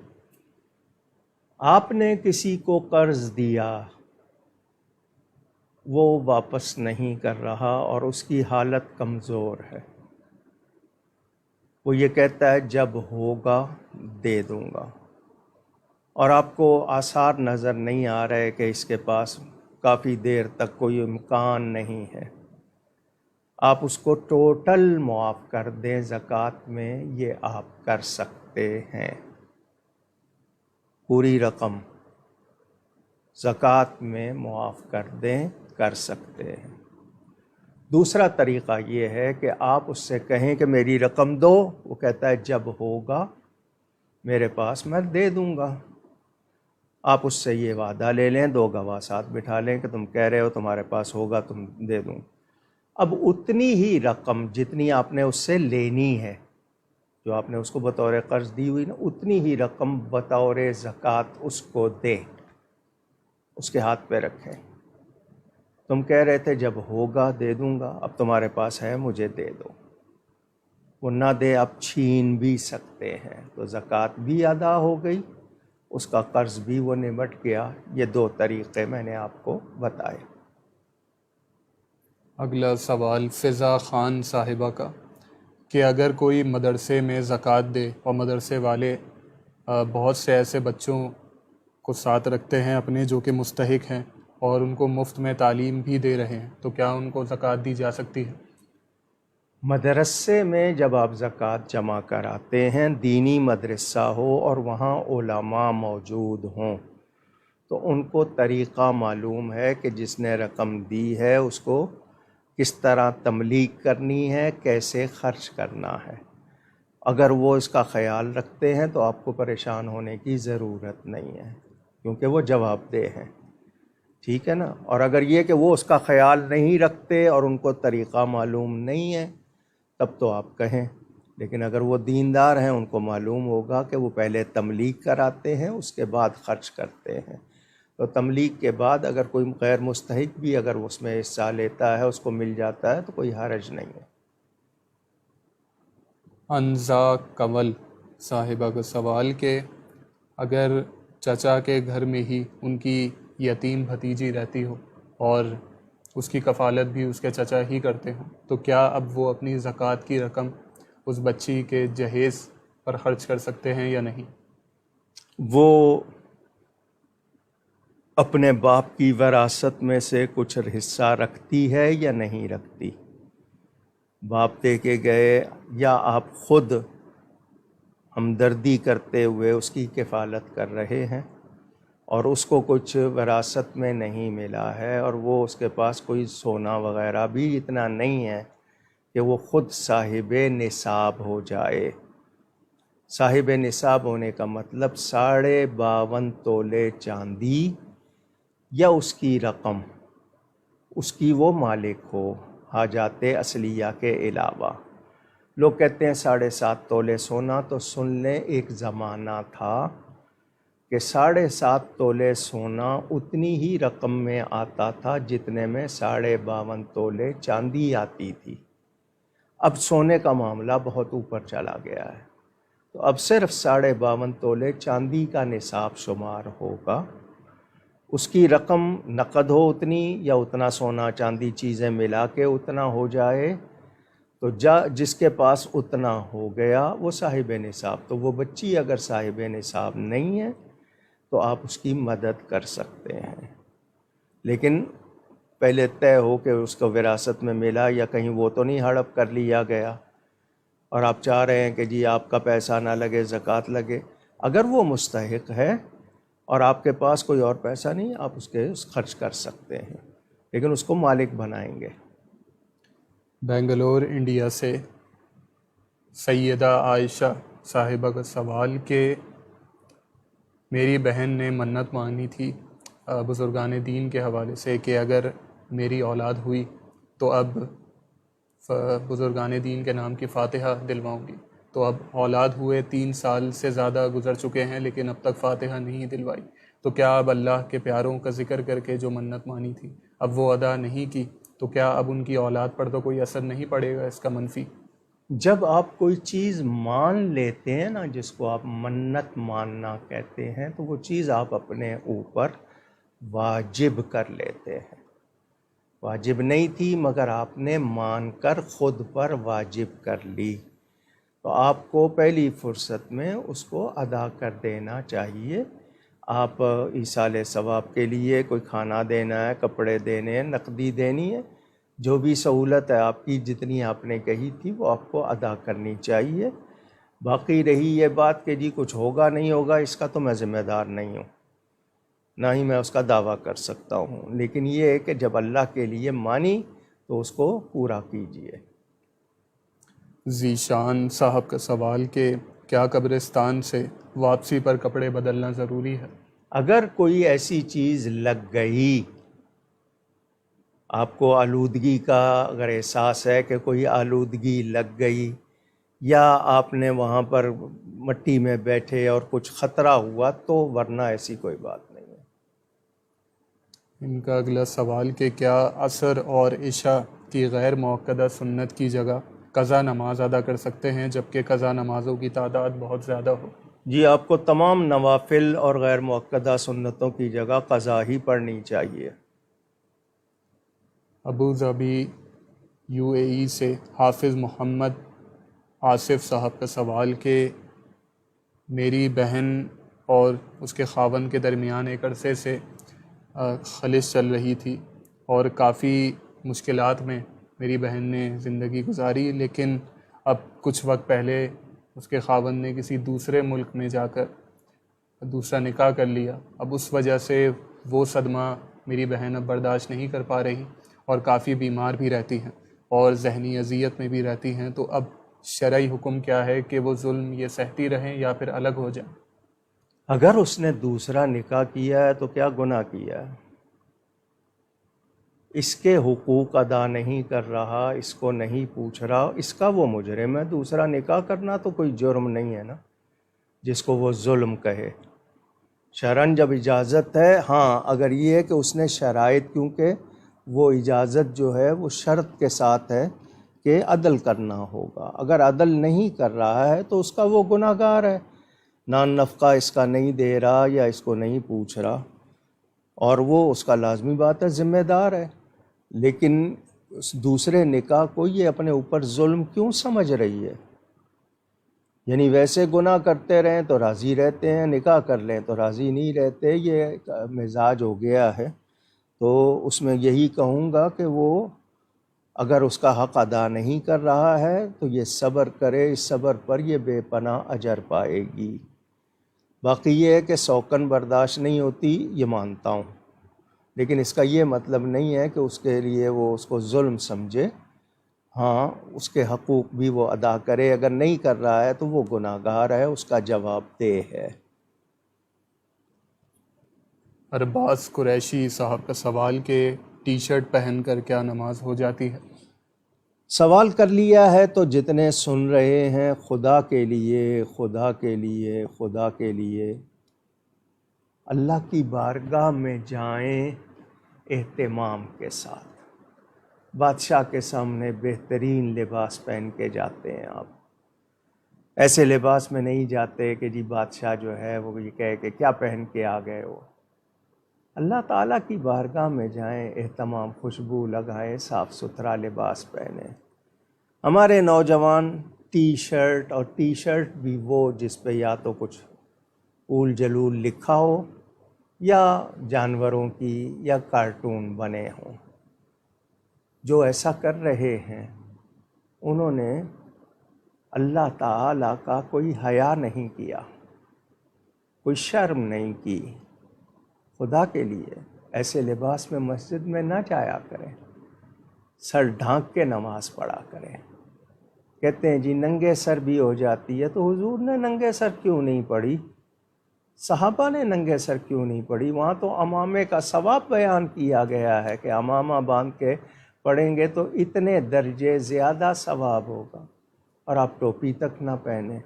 آپ نے کسی کو قرض دیا، وہ واپس نہیں کر رہا اور اس کی حالت کمزور ہے، وہ یہ کہتا ہے جب ہوگا دے دوں گا، اور آپ کو آثار نظر نہیں آ رہے کہ اس کے پاس کافی دیر تک کوئی امکان نہیں ہے، آپ اس کو ٹوٹل معاف کر دیں زکوٰۃ میں، یہ آپ کر سکتے ہیں۔ پوری رقم زکوٰۃ میں معاف کر دیں، کر سکتے ہیں۔ دوسرا طریقہ یہ ہے کہ آپ اس سے کہیں کہ میری رقم دو، وہ کہتا ہے جب ہوگا میرے پاس میں دے دوں گا۔ آپ اس سے یہ وعدہ لے لیں، 2 گواہ ساتھ بٹھا لیں کہ تم کہہ رہے ہو تمہارے پاس ہوگا تم دے دوں۔ اب اتنی ہی رقم جتنی آپ نے اس سے لینی ہے، جو آپ نے اس کو بطور قرض دی ہوئی نا، اتنی ہی رقم بطور زکوٰۃ اس کو دے، اس کے ہاتھ پہ رکھیں۔ تم کہہ رہے تھے جب ہوگا دے دوں گا، اب تمہارے پاس ہے مجھے دے دو۔ وہ نہ دے آپ چھین بھی سکتے ہیں، تو زکوٰۃ بھی ادا ہو گئی، اس کا قرض بھی وہ نمٹ گیا۔ یہ 2 طریقے میں نے آپ کو بتائے۔ اگلا سوال فضا خان صاحبہ کا، کہ اگر کوئی مدرسے میں زکوٰۃ دے اور مدرسے والے بہت سے ایسے بچوں کو ساتھ رکھتے ہیں اپنے جو کہ مستحق ہیں اور ان کو مفت میں تعلیم بھی دے رہے ہیں، تو کیا ان کو زکوٰۃ دی جا سکتی ہے؟ مدرسے میں جب آپ زکوٰۃ جمع کراتے ہیں، دینی مدرسہ ہو اور وہاں علماء موجود ہوں، تو ان کو طریقہ معلوم ہے کہ جس نے رقم دی ہے اس کو کس طرح تملیغ کرنی ہے، کیسے خرچ کرنا ہے۔ اگر وہ اس کا خیال رکھتے ہیں تو آپ کو پریشان ہونے کی ضرورت نہیں ہے، کیونکہ وہ جواب دہ ہیں، ٹھیک ہے نا۔ اور اگر یہ کہ وہ اس کا خیال نہیں رکھتے اور ان کو طریقہ معلوم نہیں ہے، تب تو آپ کہیں۔ لیکن اگر وہ دیندار ہیں، ان کو معلوم ہوگا کہ وہ پہلے تملیغ کراتے ہیں، اس کے بعد خرچ کرتے ہیں، تو تملیغ کے بعد اگر کوئی غیر مستحق بھی اگر اس میں حصہ لیتا ہے، اس کو مل جاتا ہے، تو کوئی حرج نہیں ہے۔ انزا کمل صاحبہ کا سوال، کہ اگر چچا کے گھر میں ہی ان کی یتیم بھتیجی رہتی ہو اور اس کی کفالت بھی اس کے چچا ہی کرتے ہوں، تو کیا اب وہ اپنی زکوٰۃ کی رقم اس بچی کے جہیز پر خرچ کر سکتے ہیں یا نہیں؟ وہ اپنے باپ کی وراثت میں سے کچھ حصہ رکھتی ہے یا نہیں رکھتی؟ باپ دے کے گئے یا آپ خود ہمدردی کرتے ہوئے اس کی کفالت کر رہے ہیں اور اس کو کچھ وراثت میں نہیں ملا ہے اور وہ اس کے پاس کوئی سونا وغیرہ بھی اتنا نہیں ہے کہ وہ خود صاحب نصاب ہو جائے۔ صاحب نصاب ہونے کا مطلب 52.5 تولے چاندی یا اس کی رقم، اس کی وہ مالک ہو حاجات اصلیہ کے علاوہ۔ لوگ کہتے ہیں 7.5 تولے سونا، تو سن لیں ایک زمانہ تھا کہ 7.5 تولے سونا اتنی ہی رقم میں آتا تھا جتنے میں 52.5 تولے چاندی آتی تھی۔ اب سونے کا معاملہ بہت اوپر چلا گیا ہے، تو اب صرف 52.5 تولے چاندی کا نصاب شمار ہوگا۔ اس کی رقم نقد ہو اتنی یا اتنا سونا چاندی چیزیں ملا کے اتنا ہو جائے، تو جس کے پاس اتنا ہو گیا وہ صاحب نصاب۔ تو وہ بچی اگر صاحب نصاب نہیں ہے تو آپ اس کی مدد کر سکتے ہیں، لیکن پہلے طے ہو کہ اس کو وراثت میں ملا، یا کہیں وہ تو نہیں ہڑپ کر لیا گیا اور آپ چاہ رہے ہیں کہ جی آپ کا پیسہ نہ لگے، زکوٰۃ لگے۔ اگر وہ مستحق ہے اور آپ کے پاس کوئی اور پیسہ نہیں، آپ اس کے خرچ کر سکتے ہیں، لیکن اس کو مالک بنائیں گے۔ بنگلور انڈیا سے سیدہ عائشہ صاحبہ کا سوال کہ میری بہن نے منت مانگی تھی بزرگان دین کے حوالے سے کہ اگر میری اولاد ہوئی تو اب بزرگان دین کے نام کی فاتحہ دلواؤں گی، تو اب اولاد ہوئے 3 سال سے زیادہ گزر چکے ہیں لیکن اب تک فاتحہ نہیں دلوائی، تو کیا اب اللہ کے پیاروں کا ذکر کر کے جو منت مانی تھی اب وہ ادا نہیں کی، تو کیا اب ان کی اولاد پر تو کوئی اثر نہیں پڑے گا اس کا منفی؟ جب آپ کوئی چیز مان لیتے ہیں نا، جس کو آپ منت ماننا کہتے ہیں، تو وہ چیز آپ اپنے اوپر واجب کر لیتے ہیں۔ واجب نہیں تھی مگر آپ نے مان کر خود پر واجب کر لی، تو آپ کو پہلی فرصت میں اس کو ادا کر دینا چاہیے۔ آپ ایصال ثواب کے لیے کوئی کھانا دینا ہے، کپڑے دینے ہیں، نقدی دینی ہے، جو بھی سہولت ہے آپ کی، جتنی آپ نے کہی تھی وہ آپ کو ادا کرنی چاہیے۔ باقی رہی یہ بات کہ جی کچھ ہوگا نہیں ہوگا، اس کا تو میں ذمہ دار نہیں ہوں، نہ ہی میں اس کا دعویٰ کر سکتا ہوں، لیکن یہ ہے کہ جب اللہ کے لیے مانی تو اس کو پورا کیجیے۔ ذیشان صاحب کا سوال کہ کیا قبرستان سے واپسی پر کپڑے بدلنا ضروری ہے؟ اگر کوئی ایسی چیز لگ گئی، آپ کو آلودگی کا اگر احساس ہے کہ کوئی آلودگی لگ گئی، یا آپ نے وہاں پر مٹی میں بیٹھے اور کچھ خطرہ ہوا، تو ورنہ ایسی کوئی بات نہیں ہے۔ ان کا اگلا سوال کہ کیا عصر اور عشاء کی غیر موقدہ سنت کی جگہ قضا نماز ادا کر سکتے ہیں جبکہ قضا نمازوں کی تعداد بہت زیادہ ہو؟ جی، آپ کو تمام نوافل اور غیر موقدہ سنتوں کی جگہ قضا ہی پڑھنی چاہیے۔ ابو ظبی UAE سے حافظ محمد آصف صاحب کا سوال کہ میری بہن اور اس کے خاوند کے درمیان ایک عرصے سے خلش چل رہی تھی اور کافی مشکلات میں میری بہن نے زندگی گزاری، لیکن اب کچھ وقت پہلے اس کے خاوند نے کسی دوسرے ملک میں جا کر دوسرا نکاح کر لیا۔ اب اس وجہ سے وہ صدمہ میری بہن اب برداشت نہیں کر پا رہی اور کافی بیمار بھی رہتی ہیں اور ذہنی اذیت میں بھی رہتی ہیں، تو اب شرعی حکم کیا ہے کہ وہ ظلم یہ سہتی رہیں یا پھر الگ ہو جائیں؟ اگر اس نے دوسرا نکاح کیا ہے تو کیا گناہ کیا ہے؟ اس کے حقوق ادا نہیں کر رہا، اس کو نہیں پوچھ رہا، اس کا وہ مجرم ہے۔ دوسرا نکاح کرنا تو کوئی جرم نہیں ہے نا جس کو وہ ظلم کہے۔ شرعاً جب اجازت ہے، ہاں اگر یہ ہے کہ اس نے شرائط، کیونکہ وہ اجازت جو ہے وہ شرط کے ساتھ ہے کہ عدل کرنا ہوگا، اگر عدل نہیں کر رہا ہے تو اس کا وہ گناہ گار ہے، نان نفقہ اس کا نہیں دے رہا یا اس کو نہیں پوچھ رہا، اور وہ اس کا لازمی بات ہے ذمہ دار ہے۔ لیکن اس دوسرے نکاح کو یہ اپنے اوپر ظلم کیوں سمجھ رہی ہے؟ یعنی ویسے گناہ کرتے رہیں تو راضی رہتے ہیں، نکاح کر لیں تو راضی نہیں رہتے، یہ مزاج ہو گیا ہے۔ تو اس میں یہی کہوں گا کہ وہ اگر اس کا حق ادا نہیں کر رہا ہے تو یہ صبر کرے، اس صبر پر یہ بے پناہ اجر پائے گی۔ باقی یہ ہے کہ سوکن برداشت نہیں ہوتی، یہ مانتا ہوں، لیکن اس کا یہ مطلب نہیں ہے کہ اس کے لیے وہ اس کو ظلم سمجھے۔ ہاں اس کے حقوق بھی وہ ادا کرے، اگر نہیں کر رہا ہے تو وہ گناہ گار ہے، اس کا جواب دہ ہے۔ ارباز قریشی صاحب کا سوال کہ ٹی شرٹ پہن کر کیا نماز ہو جاتی ہے؟ سوال کر لیا ہے تو جتنے سن رہے ہیں، خدا کے لیے، خدا کے لیے، خدا کے لیے اللہ کی بارگاہ میں جائیں اہتمام کے ساتھ. بادشاہ کے سامنے بہترین لباس پہن کے جاتے ہیں آپ. ایسے لباس میں نہیں جاتے کہ جی بادشاہ جو ہے وہ یہ کہے کہ کیا پہن کے آ گئے ہو. اللہ تعالیٰ کی بارگاہ میں جائیں، اہتمام، خوشبو لگائیں، صاف ستھرا لباس پہنیں. ہمارے نوجوان ٹی شرٹ، اور ٹی شرٹ بھی وہ جس پہ یا تو کچھ اول جلول لکھا ہو یا جانوروں کی یا کارٹون بنے ہوں. جو ایسا کر رہے ہیں انہوں نے اللہ تعالیٰ کا کوئی حیا نہیں کیا، کوئی شرم نہیں کی. خدا کے لیے ایسے لباس میں مسجد میں نہ جایا کریں، سر ڈھانک کے نماز پڑھا کریں. کہتے ہیں جی ننگے سر بھی ہو جاتی ہے، تو حضور نے ننگے سر کیوں نہیں پڑھی؟ صحابہ نے ننگے سر کیوں نہیں پڑھی؟ وہاں تو امامے کا ثواب بیان کیا گیا ہے کہ امامہ باندھ کے پڑھیں گے تو اتنے درجے زیادہ ثواب ہوگا، اور آپ ٹوپی تک نہ پہنیں.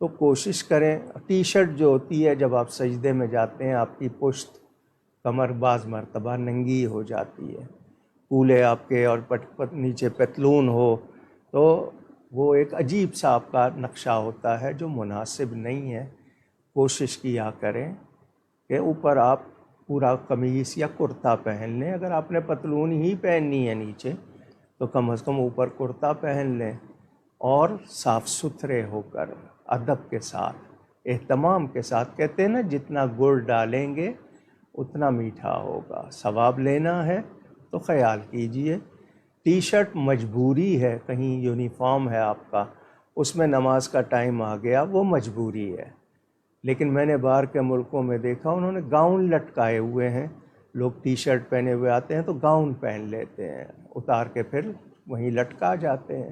تو کوشش کریں. ٹی شرٹ جو ہوتی ہے جب آپ سجدے میں جاتے ہیں آپ کی پشت، کمر بعض مرتبہ ننگی ہو جاتی ہے، کولے آپ کے اور نیچے پتلون ہو، تو وہ ایک عجیب سا آپ کا نقشہ ہوتا ہے جو مناسب نہیں ہے. کوشش کیا کریں کہ اوپر آپ پورا قمیص یا کرتا پہن لیں. اگر آپ نے پتلون ہی پہننی ہے نیچے تو کم از کم اوپر کرتا پہن لیں، اور صاف ستھرے ہو کر ادب کے ساتھ، اہتمام کے ساتھ. کہتے ہیں نا جتنا گڑ ڈالیں گے اتنا میٹھا ہوگا. ثواب لینا ہے تو خیال کیجئے. ٹی شرٹ مجبوری ہے، کہیں یونیفارم ہے آپ کا، اس میں نماز کا ٹائم آ گیا، وہ مجبوری ہے. لیکن میں نے باہر کے ملکوں میں دیکھا انہوں نے گاؤن لٹکائے ہوئے ہیں. لوگ ٹی شرٹ پہنے ہوئے آتے ہیں تو گاؤن پہن لیتے ہیں، اتار کے پھر وہیں لٹکا جاتے ہیں.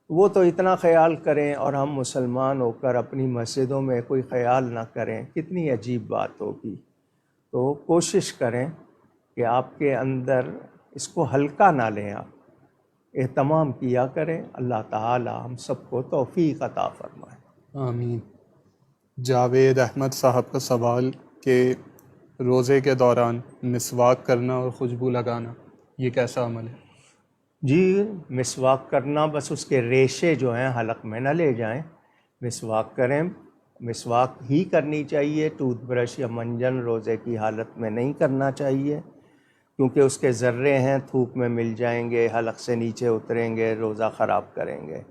وہ تو اتنا خیال کریں، اور ہم مسلمان ہو کر اپنی مسجدوں میں کوئی خیال نہ کریں، کتنی عجیب بات ہوگی. تو کوشش کریں کہ آپ کے اندر اس کو ہلکا نہ لیں، آپ اہتمام کیا کریں. اللہ تعالی ہم سب کو توفیق عطا فرمائے. آمین. جاوید احمد صاحب کا سوال کہ روزے کے دوران مسواک کرنا اور خوشبو لگانا یہ کیسا عمل ہے؟ جی مسواک کرنا، بس اس کے ریشے جو ہیں حلق میں نہ لے جائیں. مسواک کریں، مسواک ہی کرنی چاہیے. ٹوتھ برش یا منجن روزے کی حالت میں نہیں کرنا چاہیے، کیونکہ اس کے ذرے ہیں، تھوک میں مل جائیں گے، حلق سے نیچے اتریں گے، روزہ خراب کریں گے.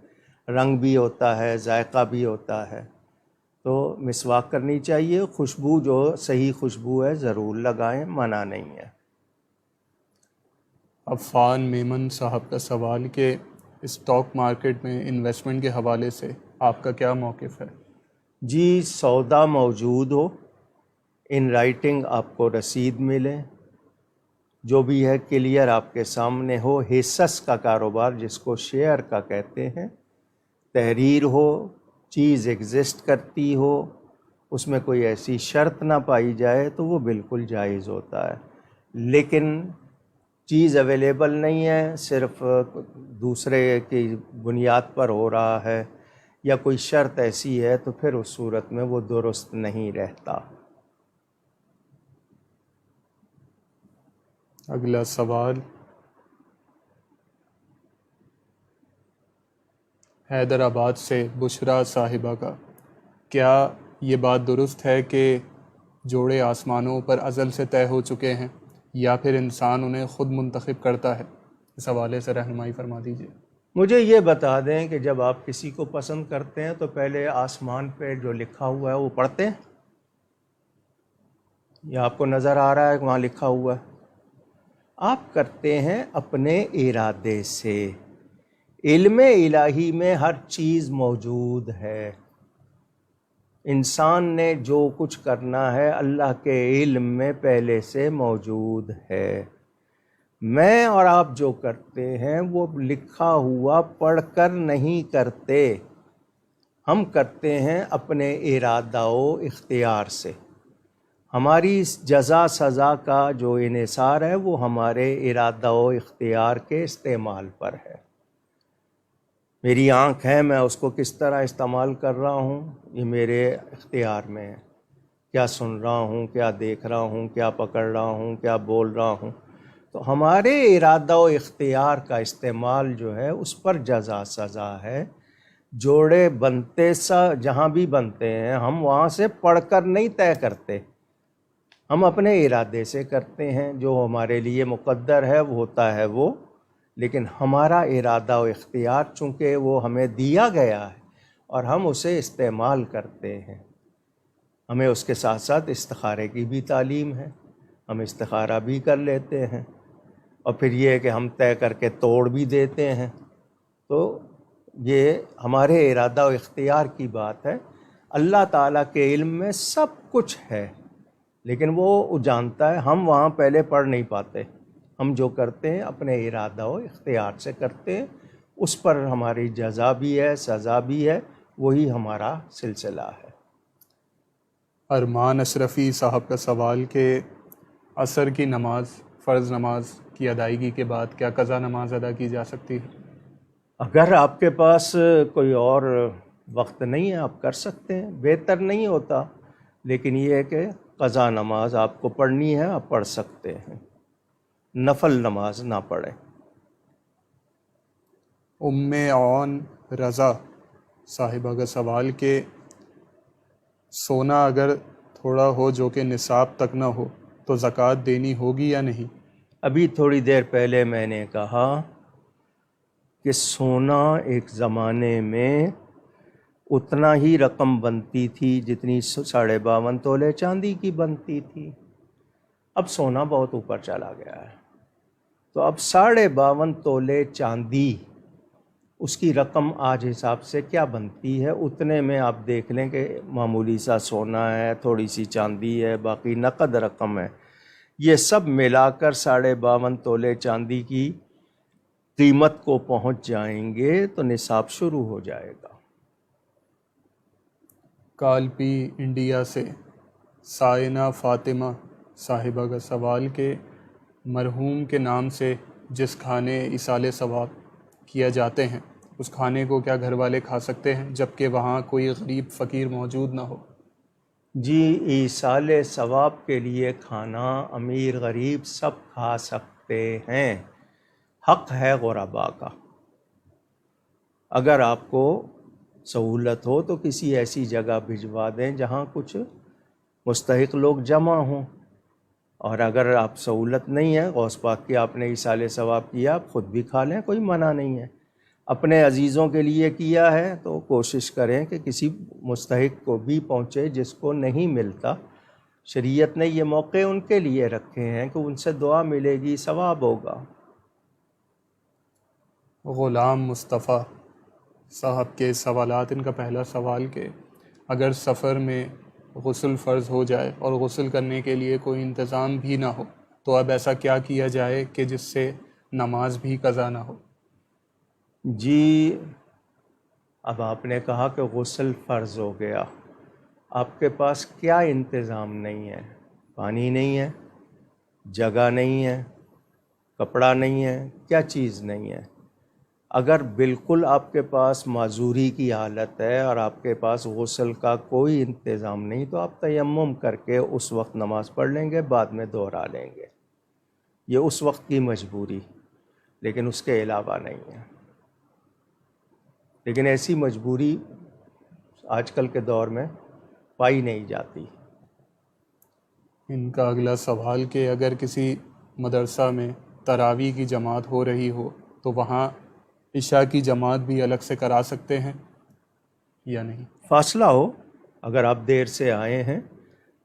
رنگ بھی ہوتا ہے، ذائقہ بھی ہوتا ہے. تو مسواک کرنی چاہیے. خوشبو جو صحیح خوشبو ہے ضرور لگائیں، منع نہیں ہے. عفان میمن صاحب کا سوال کہ اسٹاک مارکیٹ میں انویسٹمنٹ کے حوالے سے آپ کا کیا موقف ہے؟ جی سودا موجود ہو، ان رائٹنگ آپ کو رسید ملے، جو بھی ہے کلیئر آپ کے سامنے ہو. حصص کا کاروبار جس کو شیئر کا کہتے ہیں، تحریر ہو، چیز ایگزسٹ کرتی ہو، اس میں کوئی ایسی شرط نہ پائی جائے تو وہ بالکل جائز ہوتا ہے. لیکن چیز اویلیبل نہیں ہے، صرف دوسرے کی بنیاد پر ہو رہا ہے، یا کوئی شرط ایسی ہے، تو پھر اس صورت میں وہ درست نہیں رہتا. اگلا سوال حیدرآباد سے بشرا صاحبہ کا، کیا یہ بات درست ہے کہ جوڑے آسمانوں پر ازل سے طے ہو چکے ہیں، یا پھر انسان انہیں خود منتخب کرتا ہے؟ اس حوالے سے رہنمائی فرما دیجیے. مجھے یہ بتا دیں کہ جب آپ کسی کو پسند کرتے ہیں تو پہلے آسمان پہ جو لکھا ہوا ہے وہ پڑھتے ہیں، یا آپ کو نظر آ رہا ہے کہ وہاں لکھا ہوا ہے؟ آپ کرتے ہیں اپنے ارادے سے. علم الہی میں ہر چیز موجود ہے. انسان نے جو کچھ کرنا ہے اللہ کے علم میں پہلے سے موجود ہے. میں اور آپ جو کرتے ہیں وہ لکھا ہوا پڑھ کر نہیں کرتے، ہم کرتے ہیں اپنے ارادہ و اختیار سے. ہماری جزا سزا کا جو انحصار ہے وہ ہمارے ارادہ و اختیار کے استعمال پر ہے. میری آنکھ ہے، میں اس کو کس طرح استعمال کر رہا ہوں یہ میرے اختیار میں ہے. کیا سن رہا ہوں، کیا دیکھ رہا ہوں، کیا پکڑ رہا ہوں، کیا بول رہا ہوں. تو ہمارے ارادہ و اختیار کا استعمال جو ہے اس پر جزا سزا ہے. جوڑے بنتے جہاں بھی بنتے ہیں ہم وہاں سے پڑھ کر نہیں طے کرتے، ہم اپنے ارادے سے کرتے ہیں. جو ہمارے لیے مقدر ہے وہ ہوتا ہے وہ، لیکن ہمارا ارادہ و اختیار چونکہ وہ ہمیں دیا گیا ہے اور ہم اسے استعمال کرتے ہیں. ہمیں اس کے ساتھ ساتھ استخارے کی بھی تعلیم ہے، ہم استخارہ بھی کر لیتے ہیں، اور پھر یہ ہے کہ ہم طے کر کے توڑ بھی دیتے ہیں. تو یہ ہمارے ارادہ و اختیار کی بات ہے. اللہ تعالیٰ کے علم میں سب کچھ ہے، لیکن وہ جانتا ہے. ہم وہاں پہلے پڑھ نہیں پاتے. ہم جو کرتے ہیں اپنے ارادہ و اختیار سے کرتے ہیں، اس پر ہماری جزا بھی ہے، سزا بھی ہے. وہی ہمارا سلسلہ ہے. ارمان اشرفی صاحب کا سوال کہ عصر کی نماز، فرض نماز کی ادائیگی کے بعد کیا قضا نماز ادا کی جا سکتی ہے؟ اگر آپ کے پاس کوئی اور وقت نہیں ہے آپ کر سکتے ہیں، بہتر نہیں ہوتا، لیکن یہ ہے کہ قضا نماز آپ کو پڑھنی ہے، آپ پڑھ سکتے ہیں، نفل نماز نہ پڑھیں. ام عون رضا صاحبہ کا سوال کہ سونا اگر تھوڑا ہو جو کہ نصاب تک نہ ہو تو زکوٰۃ دینی ہوگی یا نہیں؟ ابھی تھوڑی دیر پہلے میں نے کہا کہ سونا ایک زمانے میں اتنا ہی رقم بنتی تھی جتنی 52.5 تولے چاندی کی بنتی تھی. اب سونا بہت اوپر چلا گیا ہے، تو اب 52.5 تولے چاندی اس کی رقم آج حساب سے کیا بنتی ہے؟ اتنے میں آپ دیکھ لیں کہ معمولی سا سونا ہے، تھوڑی سی چاندی ہے، باقی نقد رقم ہے. یہ سب ملا کر 52.5 تولے چاندی کی قیمت کو پہنچ جائیں گے تو نصاب شروع ہو جائے گا. کالپی انڈیا سے سائنہ فاطمہ صاحبہ کا سوال کہ مرحوم کے نام سے جس کھانے ایصال ثواب کیا جاتے ہیں اس کھانے کو کیا گھر والے کھا سکتے ہیں جبکہ وہاں کوئی غریب فقیر موجود نہ ہو؟ جی، ایصال ثواب کے لیے کھانا امیر غریب سب کھا سکتے ہیں. حق ہے غربا کا. اگر آپ کو سہولت ہو تو کسی ایسی جگہ بھجوا دیں جہاں کچھ مستحق لوگ جمع ہوں، اور اگر آپ سہولت نہیں ہے، غوث پاک کی آپ نے ایصال ثواب کیا، آپ خود بھی کھا لیں، کوئی منع نہیں ہے. اپنے عزیزوں کے لیے کیا ہے تو کوشش کریں کہ کسی مستحق کو بھی پہنچے جس کو نہیں ملتا. شریعت نے یہ موقع ان کے لیے رکھے ہیں کہ ان سے دعا ملے گی، ثواب ہوگا. غلام مصطفیٰ صاحب کے سوالات، ان کا پہلا سوال کہ اگر سفر میں غسل فرض ہو جائے اور غسل کرنے کے لیے کوئی انتظام بھی نہ ہو تو اب ایسا کیا کیا جائے کہ جس سے نماز بھی قضا نہ ہو؟ جی، اب آپ نے کہا کہ غسل فرض ہو گیا، آپ کے پاس کیا انتظام نہیں ہے؟ پانی نہیں ہے، جگہ نہیں ہے، کپڑا نہیں ہے، کیا چیز نہیں ہے؟ اگر بالکل آپ کے پاس معذوری کی حالت ہے اور آپ کے پاس غسل کا کوئی انتظام نہیں تو آپ تیمم کر کے اس وقت نماز پڑھ لیں گے، بعد میں دوہرا لیں گے. یہ اس وقت کی مجبوری، لیکن اس کے علاوہ نہیں ہے. لیکن ایسی مجبوری آج کل کے دور میں پائی نہیں جاتی. ان کا اگلا سوال کہ اگر کسی مدرسہ میں تراویح کی جماعت ہو رہی ہو تو وہاں عشاء کی جماعت بھی الگ سے کرا سکتے ہیں یا نہیں؟ فاصلہ ہو، اگر آپ دیر سے آئے ہیں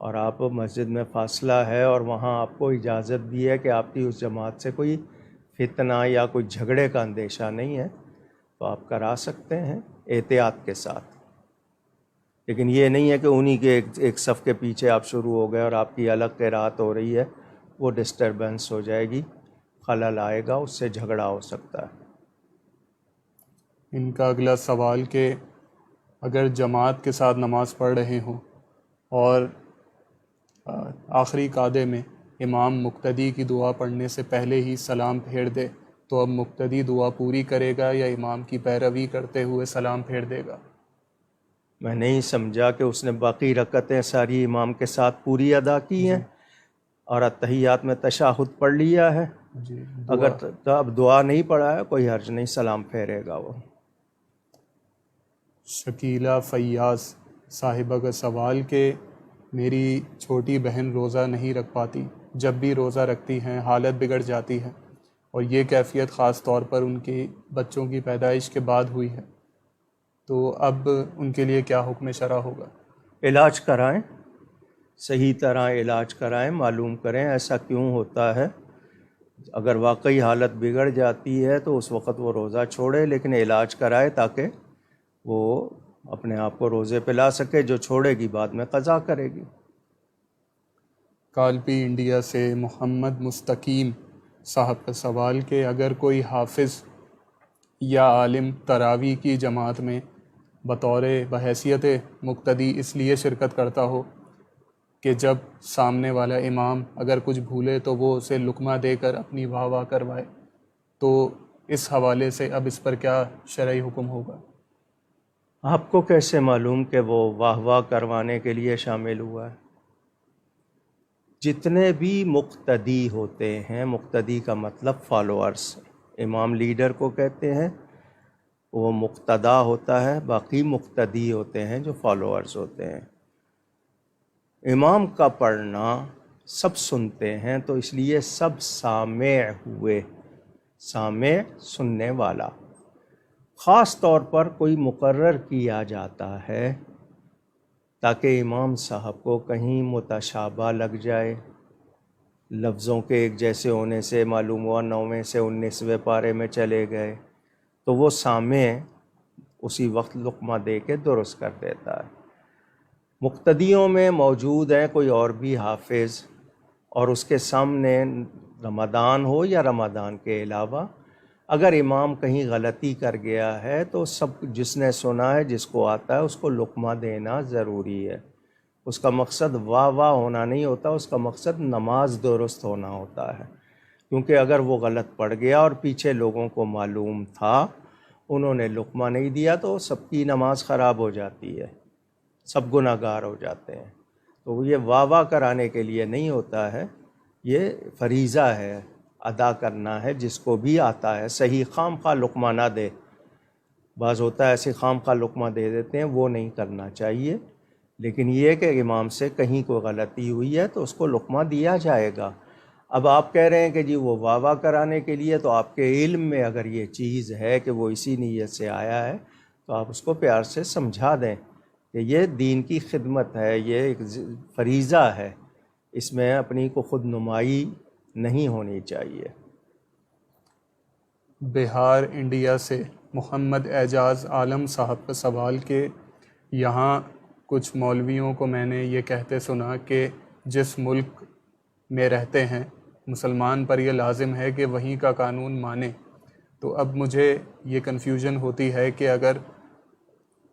اور آپ مسجد میں فاصلہ ہے اور وہاں آپ کو اجازت بھی ہے کہ آپ کی اس جماعت سے کوئی فتنہ یا کوئی جھگڑے کا اندیشہ نہیں ہے تو آپ کرا سکتے ہیں احتیاط کے ساتھ. لیکن یہ نہیں ہے کہ انہی کے ایک صف کے پیچھے آپ شروع ہو گئے اور آپ کی الگ قرات ہو رہی ہے، وہ ڈسٹربنس ہو جائے گی، خلل آئے گا، اس سے جھگڑا ہو سکتا ہے. ان کا اگلا سوال کہ اگر جماعت کے ساتھ نماز پڑھ رہے ہوں اور آخری قعدے میں امام مقتدی کی دعا پڑھنے سے پہلے ہی سلام پھیر دے تو اب مقتدی دعا پوری کرے گا یا امام کی پیروی کرتے ہوئے سلام پھیر دے گا؟ میں نہیں سمجھا کہ اس نے باقی رکعتیں ساری امام کے ساتھ پوری ادا کی ہیں اور اتحیات میں تشہد پڑھ لیا ہے. جی اگر اب دعا نہیں پڑھا ہے کوئی حرج نہیں، سلام پھیرے گا وہ. شکیلہ فیاض صاحبہ کا سوال کہ میری چھوٹی بہن روزہ نہیں رکھ پاتی، جب بھی روزہ رکھتی ہیں حالت بگڑ جاتی ہے، اور یہ کیفیت خاص طور پر ان کی بچوں کی پیدائش کے بعد ہوئی ہے، تو اب ان کے لیے کیا حکم شرع ہوگا؟ علاج کرائیں، صحیح طرح علاج کرائیں، معلوم کریں ایسا کیوں ہوتا ہے. اگر واقعی حالت بگڑ جاتی ہے تو اس وقت وہ روزہ چھوڑے، لیکن علاج کرائے تاکہ وہ اپنے آپ کو روزے پہ لا سکے. جو چھوڑے گی بعد میں قضا کرے گی. کالپی انڈیا سے محمد مستقیم صاحب کا سوال کہ اگر کوئی حافظ یا عالم تراویح کی جماعت میں بطور بحیثیت مقتدی اس لیے شرکت کرتا ہو کہ جب سامنے والا امام اگر کچھ بھولے تو وہ اسے لقمہ دے کر اپنی واہ واہ کروائے، تو اس حوالے سے اب اس پر کیا شرعی حکم ہوگا؟ آپ کو کیسے معلوم کہ وہ واہ واہ کروانے کے لیے شامل ہوا ہے؟ جتنے بھی مقتدی ہوتے ہیں، مقتدی کا مطلب فالوورز، امام لیڈر کو کہتے ہیں، وہ مقتدا ہوتا ہے، باقی مقتدی ہوتے ہیں جو فالوورز ہوتے ہیں. امام کا پڑھنا سب سنتے ہیں تو اس لیے سب سامع ہوئے. سامع سننے والا. خاص طور پر کوئی مقرر کیا جاتا ہے تاکہ امام صاحب کو کہیں متشابہ لگ جائے. لفظوں کے ایک جیسے ہونے سے معلوم ہوا 9ویں سے 19ویں پارے میں چلے گئے، تو وہ سامع اسی وقت لقمہ دے کے درست کر دیتا ہے. مقتدیوں میں موجود ہیں کوئی اور بھی حافظ، اور اس کے سامنے رمضان ہو یا رمضان کے علاوہ، اگر امام کہیں غلطی کر گیا ہے تو سب جس نے سنا ہے، جس کو آتا ہے، اس کو لقمہ دینا ضروری ہے. اس کا مقصد واہ واہ ہونا نہیں ہوتا، اس کا مقصد نماز درست ہونا ہوتا ہے. کیونکہ اگر وہ غلط پڑ گیا اور پیچھے لوگوں کو معلوم تھا، انہوں نے لقمہ نہیں دیا، تو سب کی نماز خراب ہو جاتی ہے، سب گناہ گار ہو جاتے ہیں. تو یہ واہ واہ کرانے کے لیے نہیں ہوتا ہے، یہ فریضہ ہے، ادا کرنا ہے. جس کو بھی آتا ہے صحیح خام خواہ لقمہ نہ دے. بعض ہوتا ہے ایسے خام خواہ لقمہ دے دیتے ہیں، وہ نہیں کرنا چاہیے. لیکن یہ کہ امام سے کہیں کوئی غلطی ہوئی ہے تو اس کو لقمہ دیا جائے گا. اب آپ کہہ رہے ہیں کہ جی وہ واہ واہ کرانے کے لیے، تو آپ کے علم میں اگر یہ چیز ہے کہ وہ اسی نیت سے آیا ہے تو آپ اس کو پیار سے سمجھا دیں کہ یہ دین کی خدمت ہے، یہ ایک فریضہ ہے، اس میں اپنی کو خود نمائی نہیں ہونی چاہیے. بہار انڈیا سے محمد اعجاز عالم صاحب کا سوال کہ یہاں کچھ مولویوں کو میں نے یہ کہتے سنا کہ جس ملک میں رہتے ہیں مسلمان پر یہ لازم ہے کہ وہیں کا قانون مانے. تو اب مجھے یہ کنفیوژن ہوتی ہے کہ اگر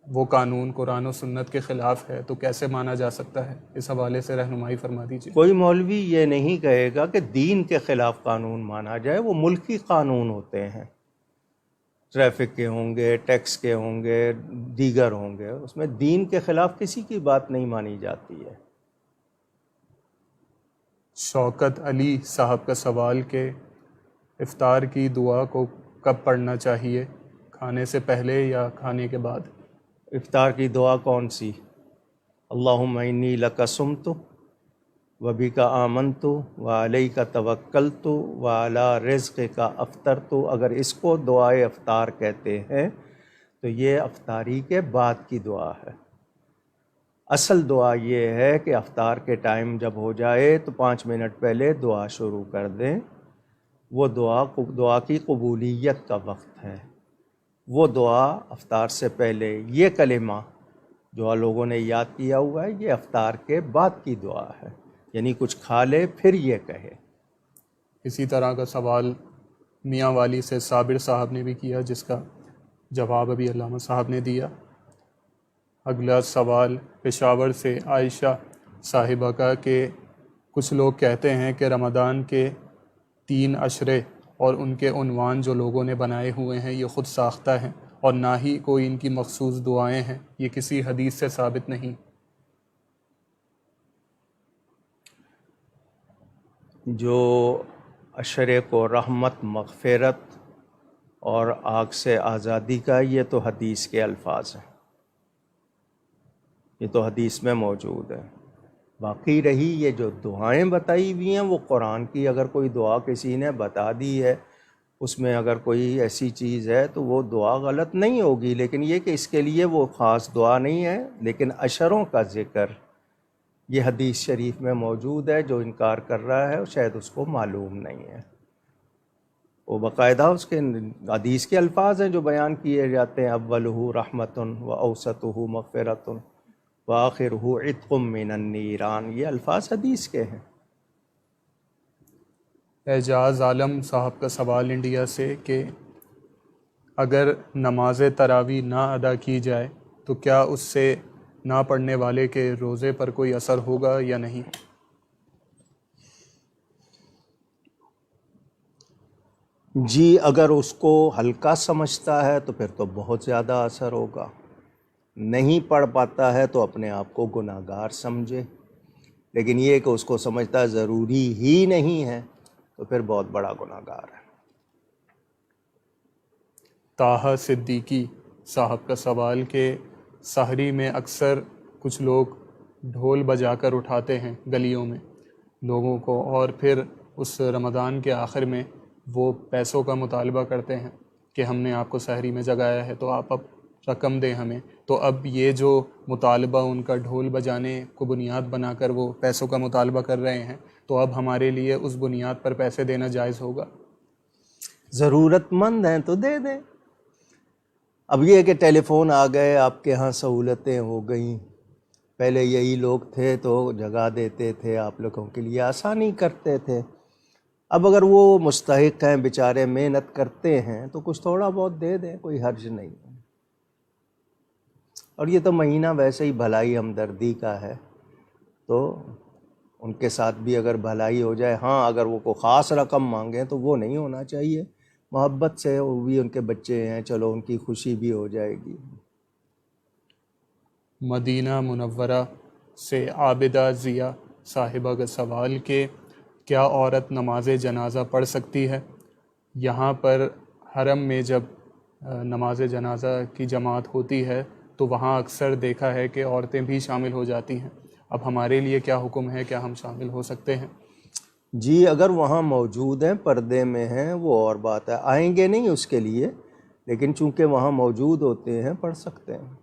وہ قانون قرآن و سنت کے خلاف ہے تو کیسے مانا جا سکتا ہے؟ اس حوالے سے رہنمائی فرما دیجیے. کوئی مولوی یہ نہیں کہے گا کہ دین کے خلاف قانون مانا جائے. وہ ملکی قانون ہوتے ہیں، ٹریفک کے ہوں گے، ٹیکس کے ہوں گے، دیگر ہوں گے، اس میں دین کے خلاف کسی کی بات نہیں مانی جاتی ہے. شوکت علی صاحب کا سوال کہ افطار کی دعا کو کب پڑھنا چاہیے، کھانے سے پہلے یا کھانے کے بعد؟ افطار کی دعا کون سی؟ اللہم انی لک صمت وبک آمنت وعلیک توکلت وعلی رزقک افطرت. اگر اس کو دعائے افطار کہتے ہیں تو یہ افطاری کے بعد کی دعا ہے. اصل دعا یہ ہے کہ افطار کے ٹائم جب ہو جائے تو 5 منٹ پہلے دعا شروع کر دیں. وہ دعا کی قبولیت کا وقت ہے. وہ دعا افطار سے پہلے، یہ کلمہ جو لوگوں نے یاد کیا ہوا ہے، یہ افطار کے بعد کی دعا ہے، یعنی کچھ کھا لے پھر یہ کہے. اسی طرح کا سوال میاں والی سے صابر صاحب نے بھی کیا، جس کا جواب ابھی علامہ صاحب نے دیا. اگلا سوال پشاور سے عائشہ صاحبہ کا کہ کچھ لوگ کہتے ہیں کہ رمضان کے 3 عشرے اور ان کے عنوان جو لوگوں نے بنائے ہوئے ہیں یہ خود ساختہ ہیں اور نہ ہی کوئی ان کی مخصوص دعائیں ہیں، یہ کسی حدیث سے ثابت نہیں۔ جو عشرے کو رحمت، مغفرت اور آگ سے آزادی کا، یہ تو حدیث کے الفاظ ہیں، یہ تو حدیث میں موجود ہے۔ باقی رہی یہ جو دعائیں بتائی ہوئی ہیں، وہ قرآن کی اگر کوئی دعا کسی نے بتا دی ہے، اس میں اگر کوئی ایسی چیز ہے تو وہ دعا غلط نہیں ہوگی، لیکن یہ کہ اس کے لیے وہ خاص دعا نہیں ہے۔ لیکن عشروں کا ذکر یہ حدیث شریف میں موجود ہے، جو انکار کر رہا ہے شاید اس کو معلوم نہیں ہے۔ وہ باقاعدہ اس کے حدیث کے الفاظ ہیں جو بیان کیے جاتے ہیں، اولہ رحمت و اوسطہ مغفرت وآخرہ عتق من النیران، یہ الفاظ حدیث کے ہیں۔ اعجاز عالم صاحب کا سوال انڈیا سے کہ اگر نماز تراویح نہ ادا کی جائے تو کیا اس سے نہ پڑھنے والے کے روزے پر کوئی اثر ہوگا یا نہیں؟ جی، اگر اس کو ہلکا سمجھتا ہے تو پھر تو بہت زیادہ اثر ہوگا، نہیں پڑھ پاتا ہے تو اپنے آپ کو گناہ گار سمجھے، لیکن یہ کہ اس کو سمجھتا ضروری ہی نہیں ہے تو پھر بہت بڑا گناہ گار ہے۔ طاہا صدیقی صاحب کا سوال کہ سحری میں اکثر کچھ لوگ ڈھول بجا کر اٹھاتے ہیں گلیوں میں لوگوں کو، اور پھر اس رمضان کے آخر میں وہ پیسوں کا مطالبہ کرتے ہیں کہ ہم نے آپ کو سحری میں جگایا ہے تو آپ اب رقم دیں ہمیں۔ تو اب یہ جو مطالبہ ان کا ڈھول بجانے کو بنیاد بنا کر وہ پیسوں کا مطالبہ کر رہے ہیں، تو اب ہمارے لیے اس بنیاد پر پیسے دینا جائز ہوگا؟ ضرورت مند ہیں تو دے دیں۔ اب یہ کہ ٹیلی فون آ گئے، آپ کے ہاں سہولتیں ہو گئیں، پہلے یہی لوگ تھے تو جگہ دیتے تھے، آپ لوگوں کے لیے آسانی کرتے تھے۔ اب اگر وہ مستحق ہیں، بیچارے محنت کرتے ہیں، تو کچھ تھوڑا بہت دے دیں، کوئی حرج نہیں ہے۔ اور یہ تو مہینہ ویسے ہی بھلائی ہمدردی کا ہے، تو ان کے ساتھ بھی اگر بھلائی ہو جائے، ہاں اگر وہ کوئی خاص رقم مانگیں تو وہ نہیں ہونا چاہیے، محبت سے، وہ بھی ان کے بچے ہیں، چلو ان کی خوشی بھی ہو جائے گی۔ مدینہ منورہ سے عابدہ ضیا صاحبہ کا سوال کہ کیا عورت نماز جنازہ پڑھ سکتی ہے؟ یہاں پر حرم میں جب نماز جنازہ کی جماعت ہوتی ہے تو وہاں اکثر دیکھا ہے کہ عورتیں بھی شامل ہو جاتی ہیں۔ اب ہمارے لیے کیا حکم ہے، کیا ہم شامل ہو سکتے ہیں؟ جی، اگر وہاں موجود ہیں، پردے میں ہیں، وہ اور بات ہے، آئیں گے نہیں اس کے لیے، لیکن چونکہ وہاں موجود ہوتے ہیں پڑھ سکتے ہیں۔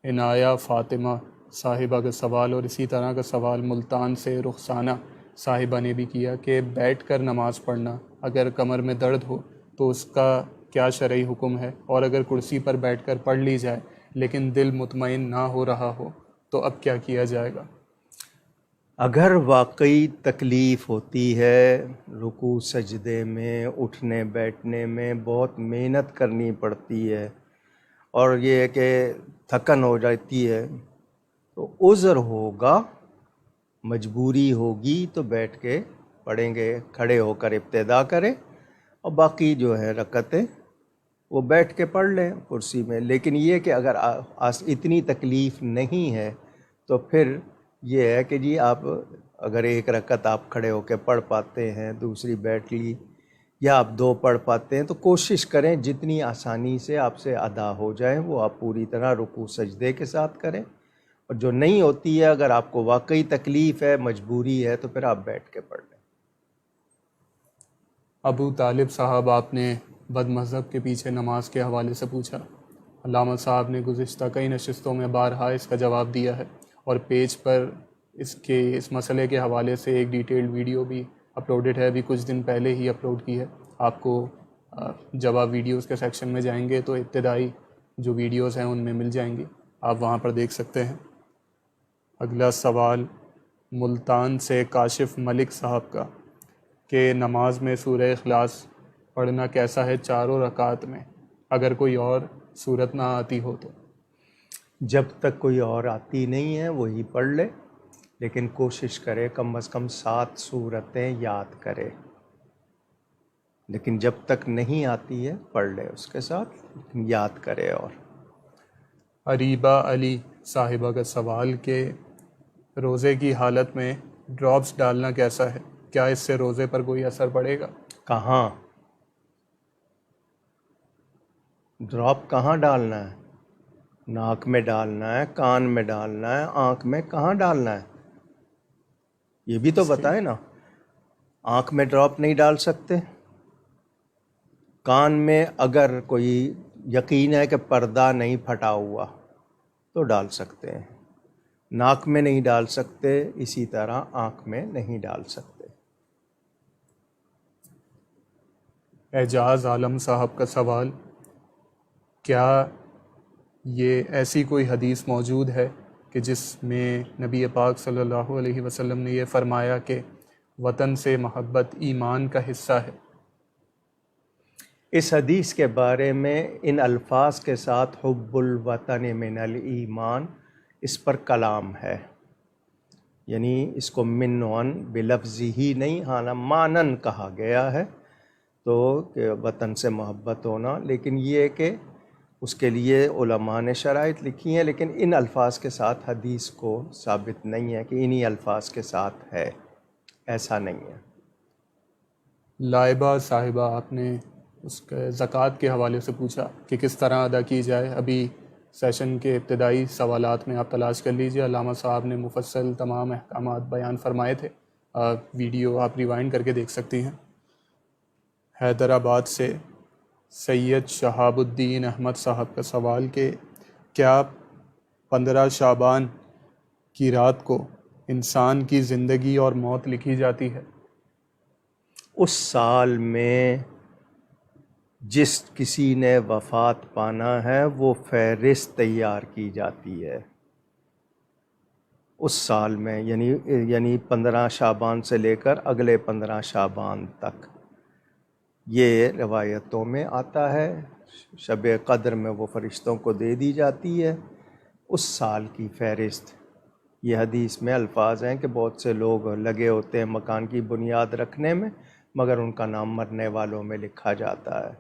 عنایہ فاطمہ صاحبہ کا سوال اور اسی طرح کا سوال ملتان سے رخسانہ صاحبہ نے بھی کیا کہ بیٹھ کر نماز پڑھنا، اگر کمر میں درد ہو تو اس کا کیا شرعی حکم ہے، اور اگر کرسی پر بیٹھ کر پڑھ لی جائے لیکن دل مطمئن نہ ہو رہا ہو تو اب کیا کیا جائے گا؟ اگر واقعی تکلیف ہوتی ہے، رکوع سجدے میں، اٹھنے بیٹھنے میں بہت محنت کرنی پڑتی ہے، اور یہ کہ تھکن ہو جاتی ہے، تو عذر ہوگا، مجبوری ہوگی تو بیٹھ کے پڑھیں گے، کھڑے ہو کر ابتدا کریں، اور باقی جو ہے رکعتیں وہ بیٹھ کے پڑھ لیں کرسی میں۔ لیکن یہ کہ اگر اتنی تکلیف نہیں ہے تو پھر یہ ہے کہ جی آپ اگر ایک رکعت آپ کھڑے ہو کے پڑھ پاتے ہیں، دوسری بیٹھ لی، یا آپ دو پڑھ پاتے ہیں، تو کوشش کریں جتنی آسانی سے آپ سے ادا ہو جائیں وہ آپ پوری طرح رکوع سجدے کے ساتھ کریں، اور جو نہیں ہوتی ہے، اگر آپ کو واقعی تکلیف ہے، مجبوری ہے، تو پھر آپ بیٹھ کے پڑھ لیں۔ ابو طالب صاحب، آپ نے بد مذہب کے پیچھے نماز کے حوالے سے پوچھا۔ علامہ صاحب نے گزشتہ کئی نشستوں میں بارہا اس کا جواب دیا ہے، اور پیج پر اس مسئلے کے حوالے سے ایک ڈیٹیلڈ ویڈیو بھی اپلوڈڈ ہے، ابھی کچھ دن پہلے ہی اپلوڈ کی ہے۔ آپ کو جب آپ ویڈیوز کے سیکشن میں جائیں گے تو ابتدائی جو ویڈیوز ہیں ان میں مل جائیں گی، آپ وہاں پر دیکھ سکتے ہیں۔ اگلا سوال ملتان سے کاشف ملک صاحب کا کہ نماز میں سورہ اخلاص پڑھنا کیسا ہے چاروں رکعات میں، اگر کوئی اور صورت نہ آتی ہو تو؟ جب تک کوئی اور آتی نہیں ہے وہی پڑھ لے، لیکن کوشش کرے کم از کم 7 سورتیں یاد کرے۔ لیکن جب تک نہیں آتی ہے پڑھ لے اس کے ساتھ، لیکن یاد کرے۔ اور اریبہ علی صاحبہ کا سوال کہ روزے کی حالت میں ڈراپس ڈالنا کیسا ہے؟ کیا اس سے روزے پر کوئی اثر پڑے گا؟ کہاں ڈراپ کہاں ڈالنا ہے؟ ناک میں ڈالنا ہے، کان میں ڈالنا ہے، آنکھ میں کہاں ڈالنا ہے؟ یہ بھی تو بتائے نا۔ آنکھ میں ڈراپ نہیں ڈال سکتے، کان میں اگر کوئی یقین ہے کہ پردہ نہیں پھٹا ہوا تو ڈال سکتے ہیں، ناک میں نہیں ڈال سکتے، اسی طرح آنکھ میں نہیں ڈال سکتے۔ اعجاز عالم صاحب کا سوال، کیا یہ ایسی کوئی حدیث موجود ہے کہ جس میں نبی پاک صلی اللہ علیہ وسلم نے یہ فرمایا کہ وطن سے محبت ایمان کا حصہ ہے؟ اس حدیث کے بارے میں ان الفاظ کے ساتھ حب الوطن من الایمان، اس پر کلام ہے، یعنی اس کو منعن بلفظی ہی نہیں، حالا مانن کہا گیا ہے تو کہ وطن سے محبت ہونا، لیکن یہ کہ اس کے لیے علماء نے شرائط لکھی ہیں، لیکن ان الفاظ کے ساتھ حدیث کو ثابت نہیں ہے کہ انہی الفاظ کے ساتھ ہے، ایسا نہیں ہے۔ لائبہ صاحبہ، آپ نے اس کے زکوٰۃ کے حوالے سے پوچھا کہ کس طرح ادا کی جائے۔ ابھی سیشن کے ابتدائی سوالات میں آپ تلاش کر لیجئے، علامہ صاحب نے مفصل تمام احکامات بیان فرمائے تھے، ویڈیو آپ ریوائنڈ کر کے دیکھ سکتی ہیں۔ حیدرآباد سے سید شہاب الدین احمد صاحب کا سوال کہ کیا 15 شعبان کی رات کو انسان کی زندگی اور موت لکھی جاتی ہے؟ اس سال میں جس کسی نے وفات پانا ہے وہ فہرست تیار کی جاتی ہے اس سال میں، یعنی 15 شعبان سے لے کر اگلے 15 شعبان تک، یہ روایتوں میں آتا ہے۔ شب قدر میں وہ فرشتوں کو دے دی جاتی ہے اس سال کی فہرست۔ یہ حدیث میں الفاظ ہیں کہ بہت سے لوگ لگے ہوتے ہیں مکان کی بنیاد رکھنے میں، مگر ان کا نام مرنے والوں میں لکھا جاتا ہے،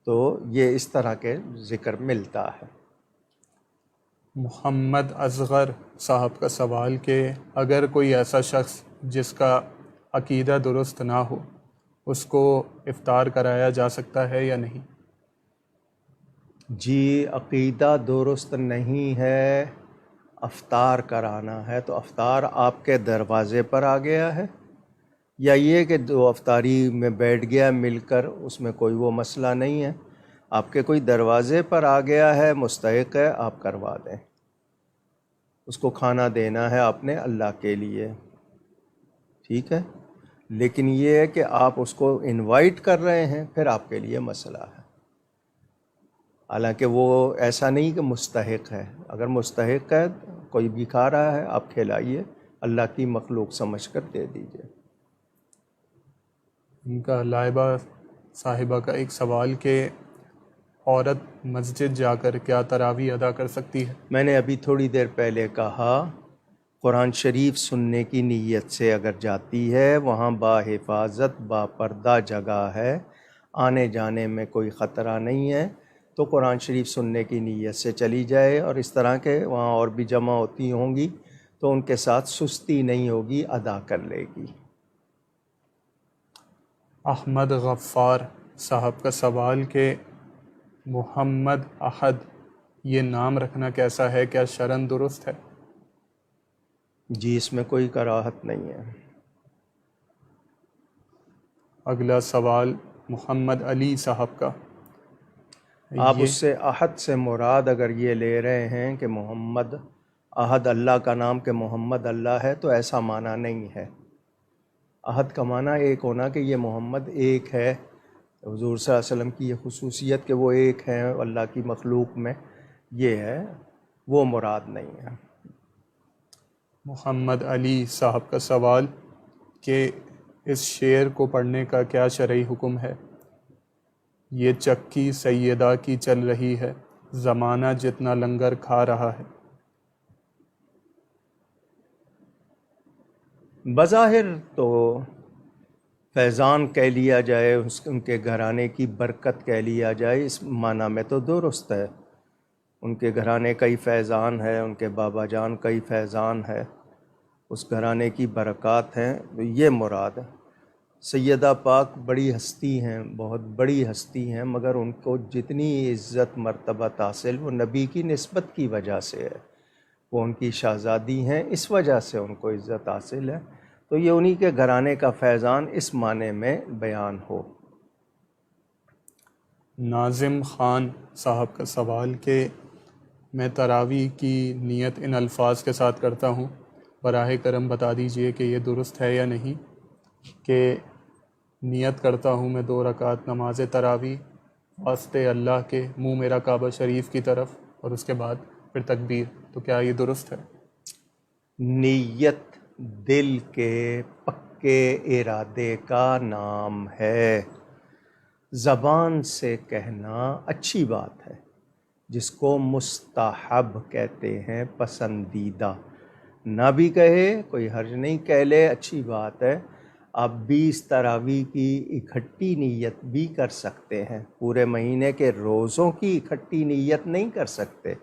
تو یہ اس طرح کے ذکر ملتا ہے۔ محمد اصغر صاحب کا سوال کہ اگر کوئی ایسا شخص جس کا عقیدہ درست نہ ہو، اس کو افطار کرایا جا سکتا ہے یا نہیں؟ جی، عقیدہ درست نہیں ہے، افطار کرانا ہے تو افطار آپ کے دروازے پر آ گیا ہے، یا یہ کہ جو افطاری میں بیٹھ گیا مل کر، اس میں کوئی وہ مسئلہ نہیں ہے، آپ کے کوئی دروازے پر آ گیا ہے، مستحق ہے، آپ کروا دیں، اس کو کھانا دینا ہے آپ نے اللہ کے لیے، ٹھیک ہے، لیکن یہ ہے کہ آپ اس کو انوائٹ کر رہے ہیں، پھر آپ کے لیے مسئلہ ہے، حالانکہ وہ ایسا نہیں کہ مستحق ہے، اگر مستحق ہے کوئی بھی کھا رہا ہے آپ کھلائیے، اللہ کی مخلوق سمجھ کر دے دیجیے۔ ان کا لائبہ صاحبہ کا ایک سوال کہ عورت مسجد جا کر کیا تراویح ادا کر سکتی ہے؟ میں نے ابھی تھوڑی دیر پہلے کہا، قرآن شریف سننے کی نیت سے اگر جاتی ہے، وہاں با حفاظت با پردہ جگہ ہے، آنے جانے میں کوئی خطرہ نہیں ہے، تو قرآن شریف سننے کی نیت سے چلی جائے، اور اس طرح کے وہاں اور بھی جمع ہوتی ہوں گی تو ان کے ساتھ سستی نہیں ہوگی، ادا کر لے گی۔ احمد غفار صاحب کا سوال کہ محمد احد یہ نام رکھنا کیسا ہے؟ کیا شرعاً درست ہے؟ جی، اس میں کوئی کراہت نہیں ہے۔ اگلا سوال محمد علی صاحب کا، آپ یہ اس سے احد سے مراد اگر یہ لے رہے ہیں کہ محمد احد اللہ کا نام کہ محمد اللہ ہے، تو ایسا معنی نہیں ہے۔ احد کا معنی ایک ہونا کہ یہ محمد ایک ہے، حضور صلی اللہ علیہ وسلم کی یہ خصوصیت کہ وہ ایک ہیں اللہ کی مخلوق میں، یہ ہے، وہ مراد نہیں ہے۔ محمد علی صاحب کا سوال کہ اس شعر کو پڑھنے کا کیا شرعی حکم ہے؟ یہ چکی سیدہ کی چل رہی ہے، زمانہ جتنا لنگر کھا رہا ہے۔ بظاہر تو فیضان کہہ لیا جائے، ان کے گھرانے کی برکت کہہ لیا جائے، اس معنی میں تو درست ہے۔ ان کے گھرانے کا ہی فیضان ہے، ان کے بابا جان کا ہی فیضان ہے، اس گھرانے کی برکات ہیں، تو یہ مراد ہے۔ سیدہ پاک بڑی ہستی ہیں، بہت بڑی ہستی ہیں، مگر ان کو جتنی عزت مرتبت حاصل وہ نبی کی نسبت کی وجہ سے ہے۔ وہ ان کی شہزادی ہیں، اس وجہ سے ان کو عزت حاصل ہے، تو یہ انہی کے گھرانے کا فیضان اس معنی میں بیان ہو۔ ناظم خان صاحب کا سوال کہ میں تراویح کی نیت ان الفاظ کے ساتھ کرتا ہوں، براہ کرم بتا دیجئے کہ یہ درست ہے یا نہیں، کہ نیت کرتا ہوں میں 2 رکعت نماز تراویح واسطے اللہ کے، منہ میرا کعبہ شریف کی طرف، اور اس کے بعد پھر تکبیر، تو کیا یہ درست ہے؟ نیت دل کے پکے ارادے کا نام ہے، زبان سے کہنا اچھی بات ہے، جس کو مستحب کہتے ہیں، پسندیدہ۔ نہ بھی کہے کوئی حرج نہیں، کہہ لے اچھی بات ہے۔ آپ 20 تراویح کی اکٹھی نیت بھی کر سکتے ہیں، پورے مہینے کے روزوں کی اکٹھی نیت نہیں کر سکتے،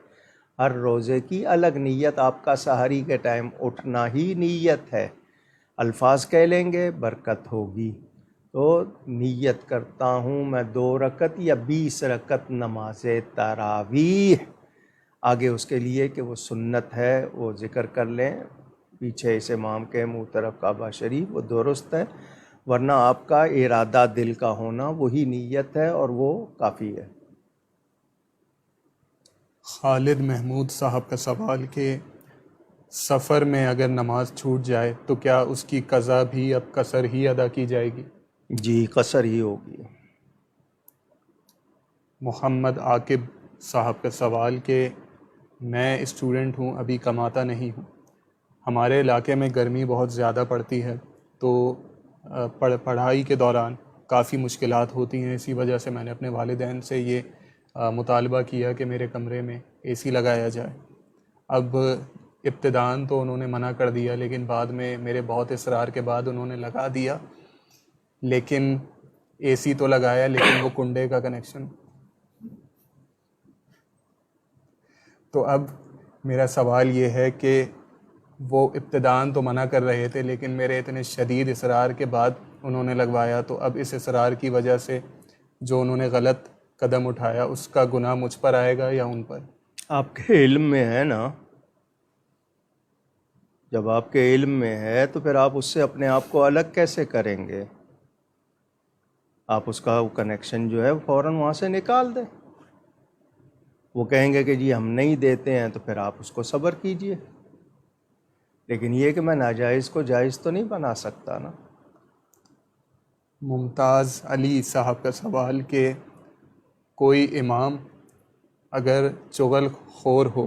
ہر روزے کی الگ نیت۔ آپ کا سحری کے ٹائم اٹھنا ہی نیت ہے، الفاظ کہہ لیں گے برکت ہوگی۔ تو نیت کرتا ہوں میں 2 رکعت یا 20 رکعت نماز تراویح، آگے اس کے لیے کہ وہ سنت ہے وہ ذکر کر لیں، پیچھے اس امام کے منہ طرف کعبہ شریف، وہ درست ہے، ورنہ آپ کا ارادہ دل کا ہونا وہی نیت ہے، اور وہ کافی ہے۔ خالد محمود صاحب کا سوال کہ سفر میں اگر نماز چھوٹ جائے تو کیا اس کی قضا بھی اب قصر ہی ادا کی جائے گی؟ جی قصر ہی ہوگی۔ محمد عاقب صاحب کا سوال کہ میں اسٹوڈنٹ ہوں، ابھی کماتا نہیں ہوں، ہمارے علاقے میں گرمی بہت زیادہ پڑتی ہے، تو پڑھائی کے دوران کافی مشکلات ہوتی ہیں، اسی وجہ سے میں نے اپنے والدین سے یہ مطالبہ کیا کہ میرے کمرے میں اے سی لگایا جائے۔ اب ابتداً تو انہوں نے منع کر دیا، لیکن بعد میں میرے بہت اصرار کے بعد انہوں نے لگا دیا، لیکن اے سی تو لگایا، لیکن وہ کنڈے کا کنیکشن۔ تو اب میرا سوال یہ ہے کہ وہ ابتداً تو منع کر رہے تھے، لیکن میرے اتنے شدید اصرار کے بعد انہوں نے لگوایا، تو اب اس اصرار کی وجہ سے جو انہوں نے غلط قدم اٹھایا اس کا گناہ مجھ پر آئے گا یا ان پر؟ آپ کے علم میں ہے نا، جب آپ کے علم میں ہے تو پھر آپ اس سے اپنے آپ کو الگ کیسے کریں گے؟ آپ اس کا کنیکشن جو ہے فوراً وہاں سے نکال دیں۔ وہ کہیں گے کہ جی ہم نہیں دیتے ہیں، تو پھر آپ اس کو صبر کیجئے، لیکن یہ کہ میں ناجائز کو جائز تو نہیں بنا سکتا نا۔ ممتاز علی صاحب کا سوال کہ کوئی امام اگر چغل خور ہو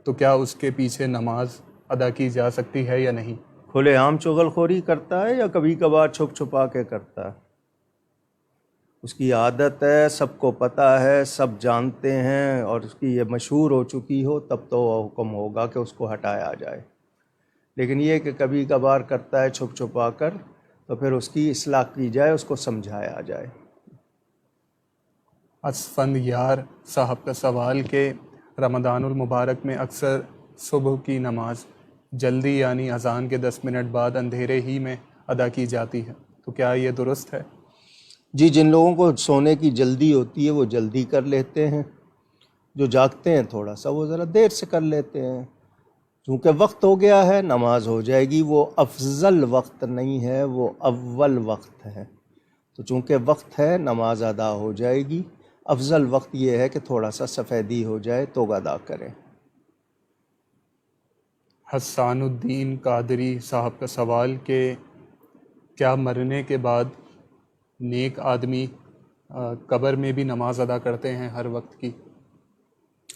تو کیا اس کے پیچھے نماز ادا کی جا سکتی ہے یا نہیں؟ کھلے عام چغل خوری کرتا ہے یا کبھی کبھار چھپ چھپا کے کرتا ہے؟ اس کی عادت ہے، سب کو پتہ ہے، سب جانتے ہیں، اور اس کی یہ مشہور ہو چکی ہو، تب تو وہ حکم ہوگا کہ اس کو ہٹایا جائے۔ لیکن یہ کہ کبھی کبھار کرتا ہے چھپ چھپا کر، تو پھر اس کی اصلاح کی جائے، اس کو سمجھایا جائے۔ اسفند یار صاحب کا سوال کہ رمضان المبارک میں اکثر صبح کی نماز جلدی یعنی اذان کے 10 منٹ بعد اندھیرے ہی میں ادا کی جاتی ہے، تو کیا یہ درست ہے؟ جی جن لوگوں کو سونے کی جلدی ہوتی ہے وہ جلدی کر لیتے ہیں، جو جاگتے ہیں تھوڑا سا وہ ذرا دیر سے کر لیتے ہیں۔ چونکہ وقت ہو گیا ہے نماز ہو جائے گی، وہ افضل وقت نہیں ہے، وہ اول وقت ہے، تو چونکہ وقت ہے نماز ادا ہو جائے گی۔ افضل وقت یہ ہے کہ تھوڑا سا سفیدی ہو جائے تو ادا کریں۔ حسان الدین قادری صاحب کا سوال کہ کیا مرنے کے بعد نیک آدمی قبر میں بھی نماز ادا کرتے ہیں ہر وقت کی؟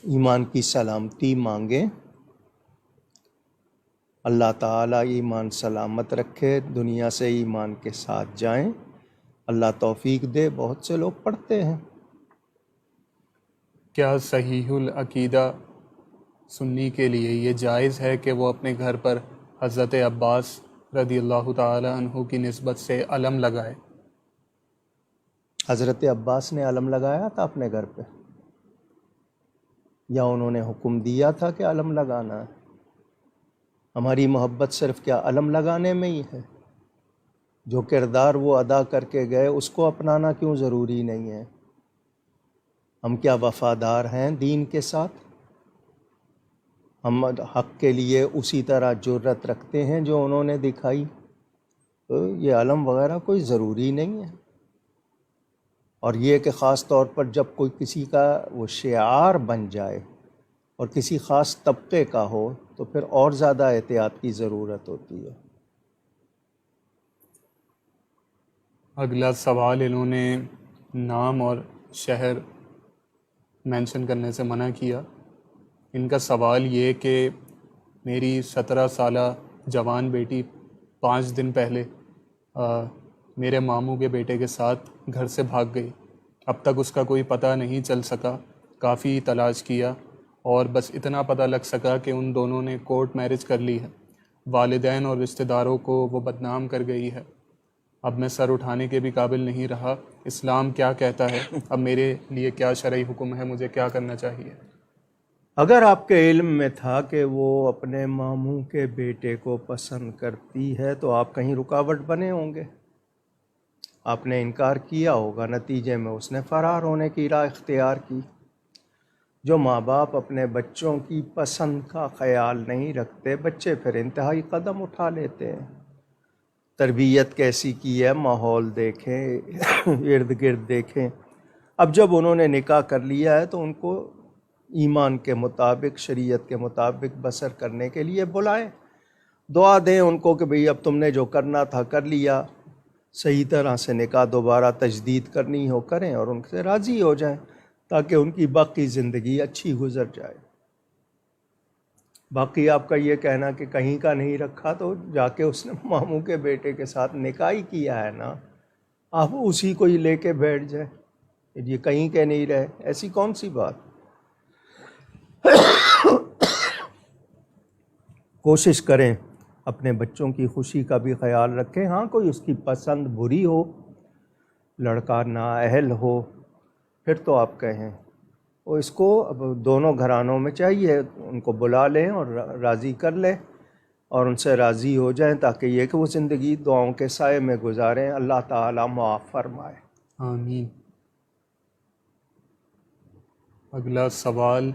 ایمان کی سلامتی مانگیں، اللہ تعالیٰ ایمان سلامت رکھے، دنیا سے ایمان کے ساتھ جائیں، اللہ توفیق دے۔ بہت سے لوگ پڑھتے ہیں۔ کیا صحیح العقیدہ سنی کے لیے یہ جائز ہے کہ وہ اپنے گھر پر حضرت عباس رضی اللہ تعالی عنہ کی نسبت سے علم لگائے؟ حضرت عباس نے علم لگایا تھا اپنے گھر پہ، یا انہوں نے حکم دیا تھا کہ علم لگانا ہے؟ ہماری محبت صرف کیا علم لگانے میں ہی ہے؟ جو کردار وہ ادا کر کے گئے اس کو اپنانا کیوں ضروری نہیں ہے؟ ہم کیا وفادار ہیں دین کے ساتھ؟ ہم حق کے لیے اسی طرح جرت رکھتے ہیں جو انہوں نے دکھائی؟ تو یہ علم وغیرہ کوئی ضروری نہیں ہے۔ اور یہ کہ خاص طور پر جب کوئی کسی کا وہ شعار بن جائے اور کسی خاص طبقے کا ہو تو پھر اور زیادہ احتیاط کی ضرورت ہوتی ہے۔ اگلا سوال، انہوں نے نام اور شہر مینشن کرنے سے منع کیا۔ ان کا سوال یہ کہ میری 17 سالہ جوان بیٹی 5 دن پہلے میرے ماموں کے بیٹے کے ساتھ گھر سے بھاگ گئی۔ اب تک اس کا کوئی پتہ نہیں چل سکا، کافی تلاش کیا اور بس اتنا پتہ لگ سکا کہ ان دونوں نے کورٹ میرج کر لی ہے۔ والدین اور رشتہ داروں کو وہ بدنام کر گئی ہے۔ اب میں سر اٹھانے کے بھی قابل نہیں رہا۔ اسلام کیا کہتا ہے؟ اب میرے لیے کیا شرعی حکم ہے؟ مجھے کیا کرنا چاہیے؟ اگر آپ کے علم میں تھا کہ وہ اپنے ماموں کے بیٹے کو پسند کرتی ہے تو آپ کہیں رکاوٹ بنے ہوں گے، آپ نے انکار کیا ہوگا، نتیجے میں اس نے فرار ہونے کی راہ اختیار کی۔ جو ماں باپ اپنے بچوں کی پسند کا خیال نہیں رکھتے، بچے پھر انتہائی قدم اٹھا لیتے ہیں۔ تربیت کیسی کی ہے، ماحول دیکھیں، ارد گرد دیکھیں۔ اب جب انہوں نے نکاح کر لیا ہے تو ان کو ایمان کے مطابق، شریعت کے مطابق بسر کرنے کے لیے بلائیں، دعا دیں ان کو کہ بھئی اب تم نے جو کرنا تھا کر لیا، صحیح طرح سے نکاح دوبارہ تجدید کرنی ہو کریں اور ان سے راضی ہو جائیں تاکہ ان کی باقی زندگی اچھی گزر جائے۔ باقی آپ کا یہ کہنا کہ کہیں کا نہیں رکھا، تو جا کے اس نے ماموں کے بیٹے کے ساتھ نکاح ہی کیا ہے نا، آپ اسی کو ہی لے کے بیٹھ جائیں، یہ کہیں کے نہیں رہے، ایسی کون سی بات؟ کوشش کریں اپنے بچوں کی خوشی کا بھی خیال رکھیں۔ ہاں کوئی اس کی پسند بری ہو، لڑکا نااہل ہو، پھر تو آپ کہیں وہ اس کو اب دونوں گھرانوں میں چاہیے ان کو بلا لیں اور راضی کر لیں اور ان سے راضی ہو جائیں تاکہ یہ کہ وہ زندگی دعاؤں کے سائے میں گزاریں۔ اللہ تعالیٰ معاف فرمائے۔ آمین۔ اگلا سوال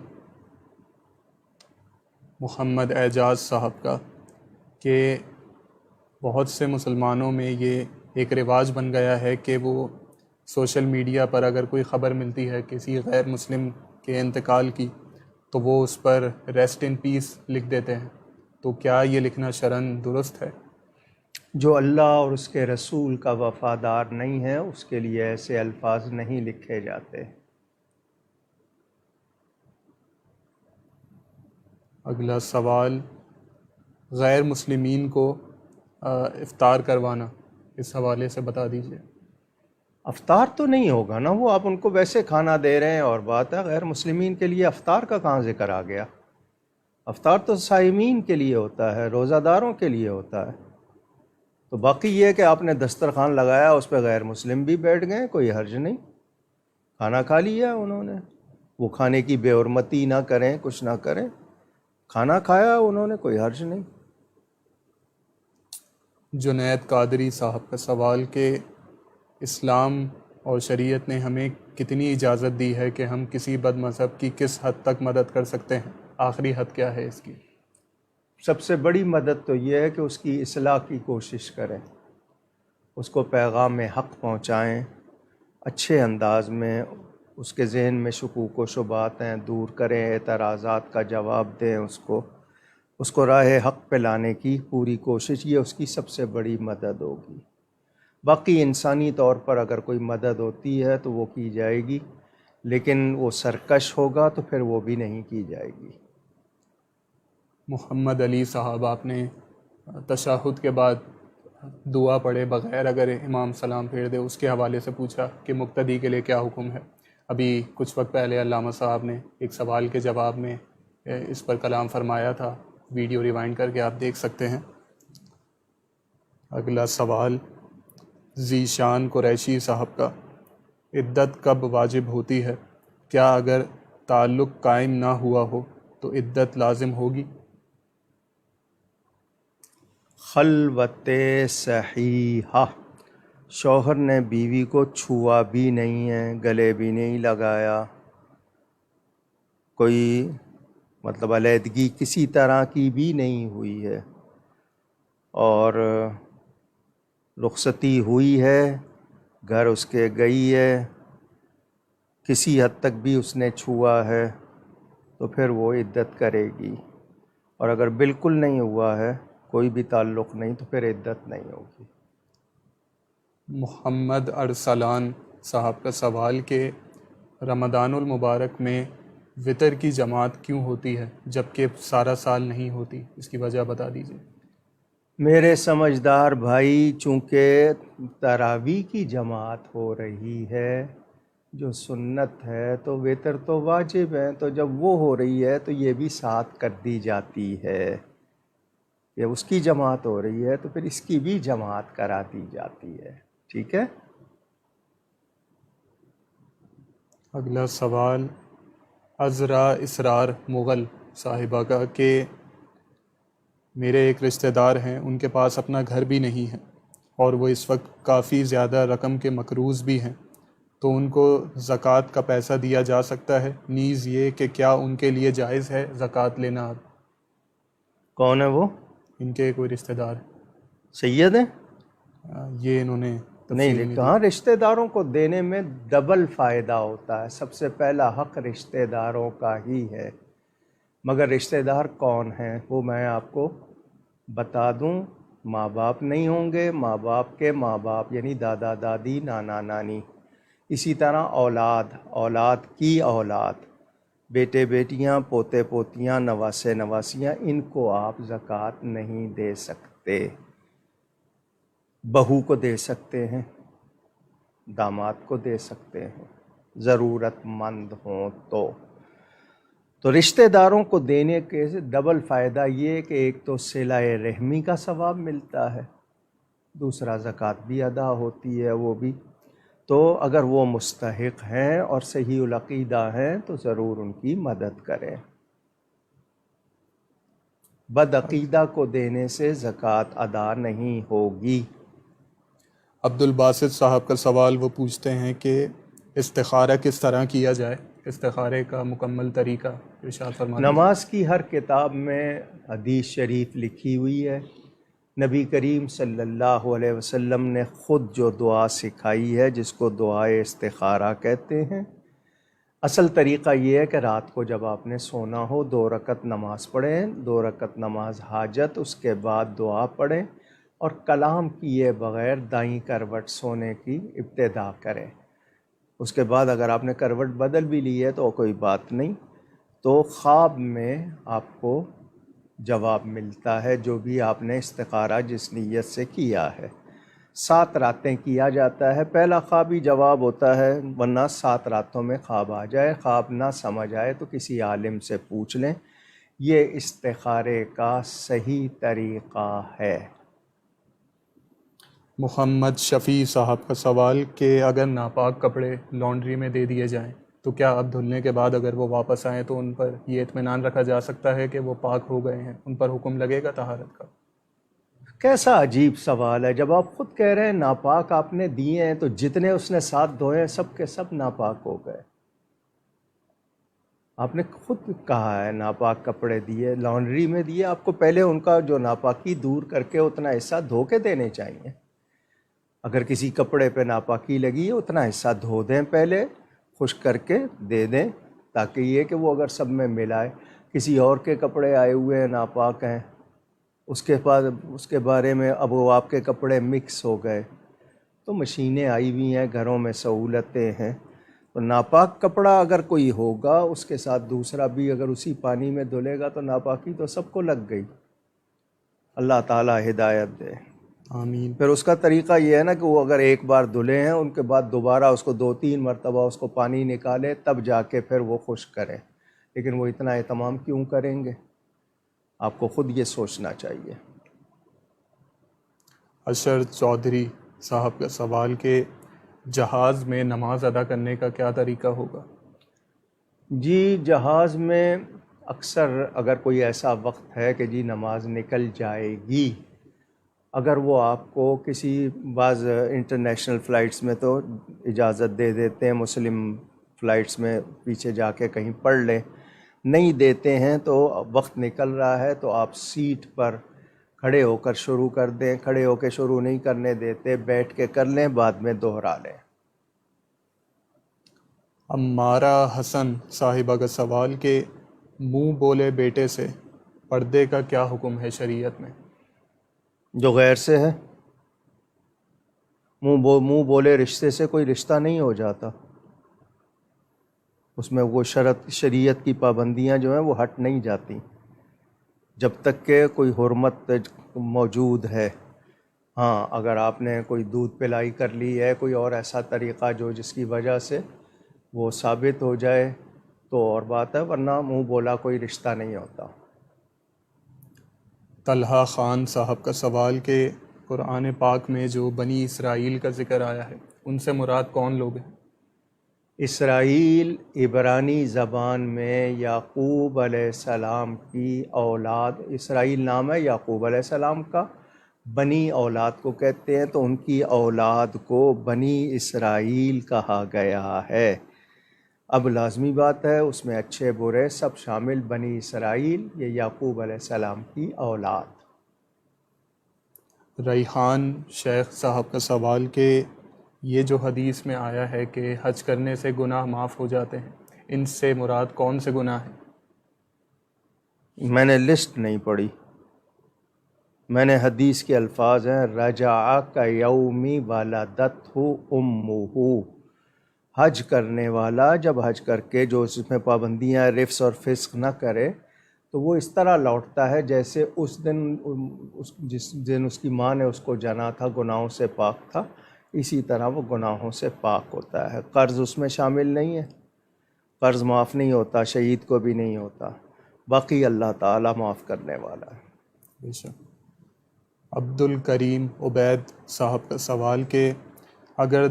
محمد اعجاز صاحب کا، کہ بہت سے مسلمانوں میں یہ ایک رواج بن گیا ہے کہ وہ سوشل میڈیا پر اگر کوئی خبر ملتی ہے کسی غیر مسلم کے انتقال کی تو وہ اس پر ریسٹ ان پیس لکھ دیتے ہیں، تو کیا یہ لکھنا شرعاً درست ہے؟ جو اللہ اور اس کے رسول کا وفادار نہیں ہے اس کے لیے ایسے الفاظ نہیں لکھے جاتے۔ اگلا سوال، غیر مسلمین کو افطار کروانا، اس حوالے سے بتا دیجیے۔ افطار تو نہیں ہوگا نا، وہ آپ ان کو ویسے کھانا دے رہے ہیں اور بات ہے، غیر مسلمین کے لیے افطار کا کہاں ذکر آ گیا؟ افطار تو صائمین کے لیے ہوتا ہے، روزہ داروں کے لیے ہوتا ہے۔ تو باقی یہ کہ آپ نے دسترخوان لگایا اس پہ غیر مسلم بھی بیٹھ گئے، کوئی حرج نہیں، کھانا کھا لیا انہوں نے، وہ کھانے کی بے حرمتی نہ کریں، کچھ نہ کریں، کھانا کھایا انہوں نے، کوئی حرج نہیں۔ جنید قادری صاحب کا سوال، کہ اسلام اور شریعت نے ہمیں کتنی اجازت دی ہے کہ ہم کسی بد مذہب کی کس حد تک مدد کر سکتے ہیں؟ آخری حد کیا ہے اس کی؟ سب سے بڑی مدد تو یہ ہے کہ اس کی اصلاح کی کوشش کریں، اس کو پیغام حق پہنچائیں، اچھے انداز میں اس کے ذہن میں شکوک و شبہات ہیں دور کریں، اعتراضات کا جواب دیں، اس کو راہ حق پہ لانے کی پوری کوشش، یہ اس کی سب سے بڑی مدد ہوگی۔ باقی انسانی طور پر اگر کوئی مدد ہوتی ہے تو وہ کی جائے گی، لیکن وہ سرکش ہوگا تو پھر وہ بھی نہیں کی جائے گی۔ محمد علی صاحب، آپ نے تشہد کے بعد دعا پڑھے بغیر اگر امام سلام پھیر دے اس کے حوالے سے پوچھا کہ مقتدی کے لیے کیا حکم ہے۔ ابھی کچھ وقت پہلے علامہ صاحب نے ایک سوال کے جواب میں اس پر کلام فرمایا تھا، ویڈیو ریوائنڈ کر کے آپ دیکھ سکتے ہیں۔ اگلا سوال ذیشان قریشی صاحب کا، عدت کب واجب ہوتی ہے؟ کیا اگر تعلق قائم نہ ہوا ہو تو عدت لازم ہوگی؟ خلوت صحیحہ، شوہر نے بیوی کو چھوا بھی نہیں ہے، گلے بھی نہیں لگایا، کوئی مطلب علیحدگی کسی طرح کی بھی نہیں ہوئی ہے، اور رخصتی ہوئی ہے، گھر اس کے گئی ہے، کسی حد تک بھی اس نے چھوا ہے تو پھر وہ عدت کرے گی، اور اگر بالکل نہیں ہوا ہے، کوئی بھی تعلق نہیں، تو پھر عدت نہیں ہوگی۔ محمد ارسلان صاحب کا سوال کہ رمضان المبارک میں وطر کی جماعت کیوں ہوتی ہے جبکہ سارا سال نہیں ہوتی؟ اس کی وجہ بتا دیجیے۔ میرے سمجھدار بھائی، چونکہ تراویح کی جماعت ہو رہی ہے جو سنت ہے، تو وتر تو واجب ہے، تو جب وہ ہو رہی ہے تو یہ بھی ساتھ کر دی جاتی ہے، یہ اس کی جماعت ہو رہی ہے تو پھر اس کی بھی جماعت کرا دی جاتی ہے، ٹھیک ہے؟ اگلا سوال عذرا اسرار مغل صاحبہ کا کہ میرے ایک رشتہ دار ہیں، ان کے پاس اپنا گھر بھی نہیں ہے اور وہ اس وقت کافی زیادہ رقم کے مقروض بھی ہیں، تو ان کو زکوٰۃ کا پیسہ دیا جا سکتا ہے؟ نیز یہ کہ کیا ان کے لیے جائز ہے زکوٰۃ لینا؟ کون ہے وہ؟ ان کے کوئی رشتہ دار سید ہیں؟ یہ انہوں نے نہیں تفصیل میں لکھا۔ دی۔ ہاں، رشتہ داروں کو دینے میں ڈبل فائدہ ہوتا ہے، سب سے پہلا حق رشتہ داروں کا ہی ہے، مگر رشتہ دار کون ہیں وہ میں آپ کو بتا دوں۔ ماں باپ نہیں ہوں گے، ماں باپ کے ماں باپ یعنی دادا دادی، نانا نانی، اسی طرح اولاد، اولاد کی اولاد، بیٹے بیٹیاں، پوتے پوتیاں، نواسے نواسیاں، ان کو آپ زکوٰۃ نہیں دے سکتے۔ بہو کو دے سکتے ہیں، داماد کو دے سکتے ہیں، ضرورت مند ہوں تو رشتہ داروں کو دینے کے ڈبل فائدہ یہ کہ ایک تو صلہ رحمی کا ثواب ملتا ہے، دوسرا زکوٰۃ بھی ادا ہوتی ہے وہ بھی، تو اگر وہ مستحق ہیں اور صحیح العقیدہ ہیں تو ضرور ان کی مدد کریں۔ بدعقیدہ کو دینے سے زکوٰۃ ادا نہیں ہوگی۔ عبد الباسط صاحب کا سوال وہ پوچھتے ہیں کہ استخارہ کس طرح کیا جائے؟ استخارے کا مکمل طریقہ ارشاد فرما دیجیے۔ نماز کی ہر کتاب میں حدیث شریف لکھی ہوئی ہے، نبی کریم صلی اللہ علیہ وسلم نے خود جو دعا سکھائی ہے جس کو دعائے استخارہ کہتے ہیں۔ اصل طریقہ یہ ہے کہ رات کو جب آپ نے سونا ہو 2 رکعت نماز پڑھیں، 2 رکعت نماز حاجت، اس کے بعد دعا پڑھیں اور کلام کیے بغیر دائیں کروٹ سونے کی ابتدا کریں۔ اس کے بعد اگر آپ نے کروٹ بدل بھی لی ہے تو کوئی بات نہیں، تو خواب میں آپ کو جواب ملتا ہے جو بھی آپ نے استخارہ جس نیت سے کیا ہے۔ 7 راتیں کیا جاتا ہے، پہلا خواب ہی جواب ہوتا ہے، ورنہ 7 راتوں میں خواب آ جائے، خواب نہ سمجھ آئے تو کسی عالم سے پوچھ لیں۔ یہ استخارے کا صحیح طریقہ ہے۔ محمد شفیع صاحب کا سوال کہ اگر ناپاک کپڑے لانڈری میں دے دیے جائیں تو کیا اب دھلنے کے بعد اگر وہ واپس آئیں تو ان پر یہ اطمینان رکھا جا سکتا ہے کہ وہ پاک ہو گئے ہیں؟ ان پر حکم لگے گا طہارت کا؟ کیسا عجیب سوال ہے، جب آپ خود کہہ رہے ہیں ناپاک آپ نے دیے ہیں تو جتنے اس نے ساتھ دھوئے ہیں سب کے سب ناپاک ہو گئے۔ آپ نے خود کہا ہے ناپاک کپڑے دیے، لانڈری میں دیے، آپ کو پہلے ان کا جو ناپاکی دور کر کے اتنا حصہ دھو کے دینے چاہیے۔ اگر کسی کپڑے پہ ناپاکی لگی ہے اتنا حصہ دھو دیں، پہلے خشک کر کے دے دیں، تاکہ یہ کہ وہ اگر سب میں ملائے۔ کسی اور کے کپڑے آئے ہوئے ہیں ناپاک ہیں، اس کے بارے میں اب وہ آپ کے کپڑے مکس ہو گئے، تو مشینیں آئی ہوئی ہیں، گھروں میں سہولتیں ہیں، تو ناپاک کپڑا اگر کوئی ہوگا اس کے ساتھ دوسرا بھی اگر اسی پانی میں دھلے گا تو ناپاکی تو سب کو لگ گئی۔ اللہ تعالیٰ ہدایت دے۔ آمین۔ پھر اس کا طریقہ یہ ہے نا کہ وہ اگر ایک بار دھلے ہیں ان کے بعد دوبارہ اس کو 2-3 مرتبہ اس کو پانی نکالے تب جا کے پھر وہ خشک کریں، لیکن وہ اتنا اہتمام کیوں کریں گے؟ آپ کو خود یہ سوچنا چاہیے۔ اشر چودھری صاحب کا سوال کہ جہاز میں نماز ادا کرنے کا کیا طریقہ ہوگا؟ جی، جہاز میں اکثر اگر کوئی ایسا وقت ہے کہ جی نماز نکل جائے گی، اگر وہ آپ کو کسی بعض انٹرنیشنل فلائٹس میں تو اجازت دے دیتے ہیں، مسلم فلائٹس میں پیچھے جا کے کہیں پڑھ لیں، نہیں دیتے ہیں تو وقت نکل رہا ہے تو آپ سیٹ پر کھڑے ہو کر شروع کر دیں، کھڑے ہو کے شروع نہیں کرنے دیتے، بیٹھ کے کر لیں، بعد میں دوہرا لیں۔ عمارہ حسن صاحبہ کا سوال کہ منہ بولے بیٹے سے پردے کا کیا حکم ہے شریعت میں؟ جو غیر سے ہے، منہ بولے رشتے سے کوئی رشتہ نہیں ہو جاتا، اس میں وہ شریعت کی پابندیاں جو ہیں وہ ہٹ نہیں جاتی جب تک کہ کوئی حرمت موجود ہے۔ ہاں، اگر آپ نے کوئی دودھ پلائی کر لی ہے، کوئی اور ایسا طریقہ جو جس کی وجہ سے وہ ثابت ہو جائے تو اور بات ہے، ورنہ منہ بولا کوئی رشتہ نہیں ہوتا۔ طلحہ خان صاحب کا سوال کہ قرآن پاک میں جو بنی اسرائیل کا ذکر آیا ہے ان سے مراد کون لوگ ہیں؟ اسرائیل عبرانی زبان میں یعقوب علیہ السلام کی اولاد، اسرائیل نام ہے یعقوب علیہ السلام کا، بنی اولاد کو کہتے ہیں، تو ان کی اولاد کو بنی اسرائیل کہا گیا ہے۔ اب لازمی بات ہے اس میں اچھے برے سب شامل، بنی اسرائیل یہ یعقوب علیہ السلام کی اولاد۔ ریحان شیخ صاحب کا سوال کہ یہ جو حدیث میں آیا ہے کہ حج کرنے سے گناہ معاف ہو جاتے ہیں، ان سے مراد کون سے گناہ ہیں؟ میں نے لسٹ نہیں پڑھی، میں نے حدیث کے الفاظ ہیں رجع کا یومی ولدتہ امہ، حج کرنے والا جب حج کر کے جو اس میں پابندیاں رفث اور فسق نہ کرے تو وہ اس طرح لوٹتا ہے جیسے اس دن جس دن اس کی ماں نے اس کو جنا تھا، گناہوں سے پاک تھا، اسی طرح وہ گناہوں سے پاک ہوتا ہے۔ قرض اس میں شامل نہیں ہے، قرض معاف نہیں ہوتا، شہید کو بھی نہیں ہوتا، باقی اللہ تعالیٰ معاف کرنے والا ہے۔ بے شک۔ عبد الکریم عبید صاحب کا سوال کہ اگر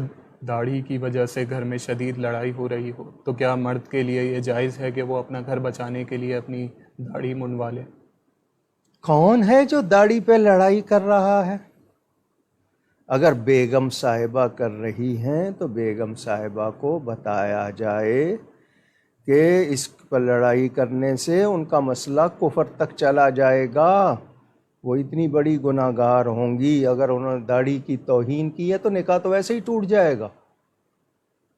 داڑھی کی وجہ سے گھر میں شدید لڑائی ہو رہی ہو تو کیا مرد کے لیے یہ جائز ہے کہ وہ اپنا گھر بچانے کے لیے اپنی داڑھی منڈوا لے؟ کون ہے جو داڑھی پہ لڑائی کر رہا ہے؟ اگر بیگم صاحبہ کر رہی ہیں تو بیگم صاحبہ کو بتایا جائے کہ اس پر لڑائی کرنے سے ان کا مسئلہ کفر تک چلا جائے گا، وہ اتنی بڑی گناہ گار ہوں گی۔ اگر انہوں نے داڑھی کی توہین کی ہے تو نکاح تو ویسے ہی ٹوٹ جائے گا۔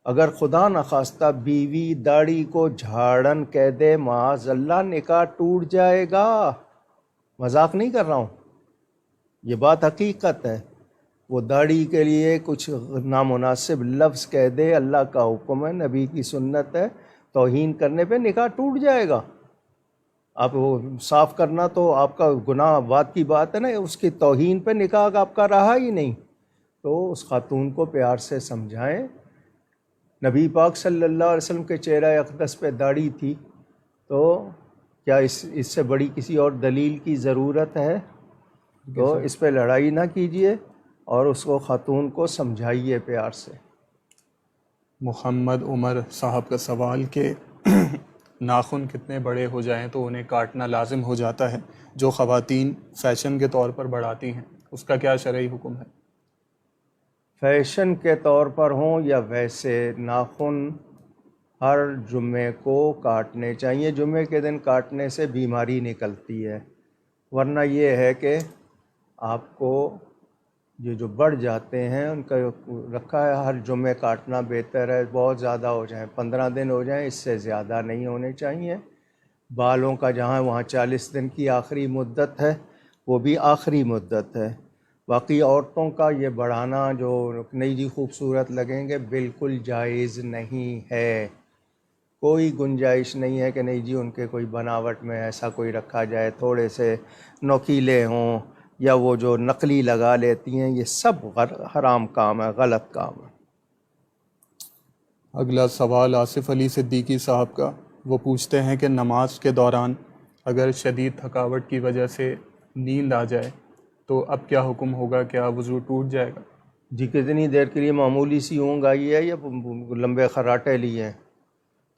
اگر خدا نخواستہ بیوی داڑھی کو جھاڑن کہہ دے معاذ اللہ، نکاح ٹوٹ جائے گا، مذاق نہیں کر رہا ہوں، یہ بات حقیقت ہے۔ وہ داڑھی کے لیے کچھ نامناسب لفظ کہہ دے، اللہ کا حکم ہے، نبی کی سنت ہے، توہین کرنے پہ نکاح ٹوٹ جائے گا۔ آپ وہ صاف کرنا تو آپ کا گناہ بات کی بات ہے نا، اس کی توہین پہ نکاح آپ کا رہا ہی نہیں، تو اس خاتون کو پیار سے سمجھائیں۔ نبی پاک صلی اللہ علیہ وسلم کے چہرہ اقدس پہ داڑھی تھی، تو کیا اس سے بڑی کسی اور دلیل کی ضرورت ہے؟ تو اس پہ لڑائی نہ کیجیے اور اس کو خاتون کو سمجھائیے پیار سے۔ محمد عمر صاحب کا سوال کہ ناخن کتنے بڑے ہو جائیں تو انہیں کاٹنا لازم ہو جاتا ہے، جو خواتین فیشن کے طور پر بڑھاتی ہیں، اس کا کیا شرعی حکم ہے؟ فیشن کے طور پر ہوں یا ویسے، ناخن ہر جمعے کو کاٹنے چاہیے۔ جمعے کے دن کاٹنے سے بیماری نکلتی ہے، ورنہ یہ ہے کہ آپ کو جو بڑھ جاتے ہیں ان کا رکھا ہے ہر جمعے کاٹنا بہتر ہے۔ بہت زیادہ ہو جائیں، 15 دن ہو جائیں، اس سے زیادہ نہیں ہونے چاہیے۔ بالوں کا جہاں وہاں 40 دن کی آخری مدت ہے، وہ بھی آخری مدت ہے۔ باقی عورتوں کا یہ بڑھانا جو نہیں جی خوبصورت لگیں گے، بالکل جائز نہیں ہے۔ کوئی گنجائش نہیں ہے کہ نہیں جی ان کے کوئی بناوٹ میں ایسا کوئی رکھا جائے، تھوڑے سے نوکیلے ہوں یا وہ جو نقلی لگا لیتی ہیں، یہ سب حرام کام ہے، غلط کام ہے۔ اگلا سوال آصف علی صدیقی صاحب کا، وہ پوچھتے ہیں کہ نماز کے دوران اگر شدید تھکاوٹ کی وجہ سے نیند آ جائے تو اب کیا حکم ہوگا؟ کیا وضو ٹوٹ جائے گا؟ جی کتنی دیر کے لیے معمولی سی اونگ آئی ہے یا لمبے خراٹے لیے ہیں؟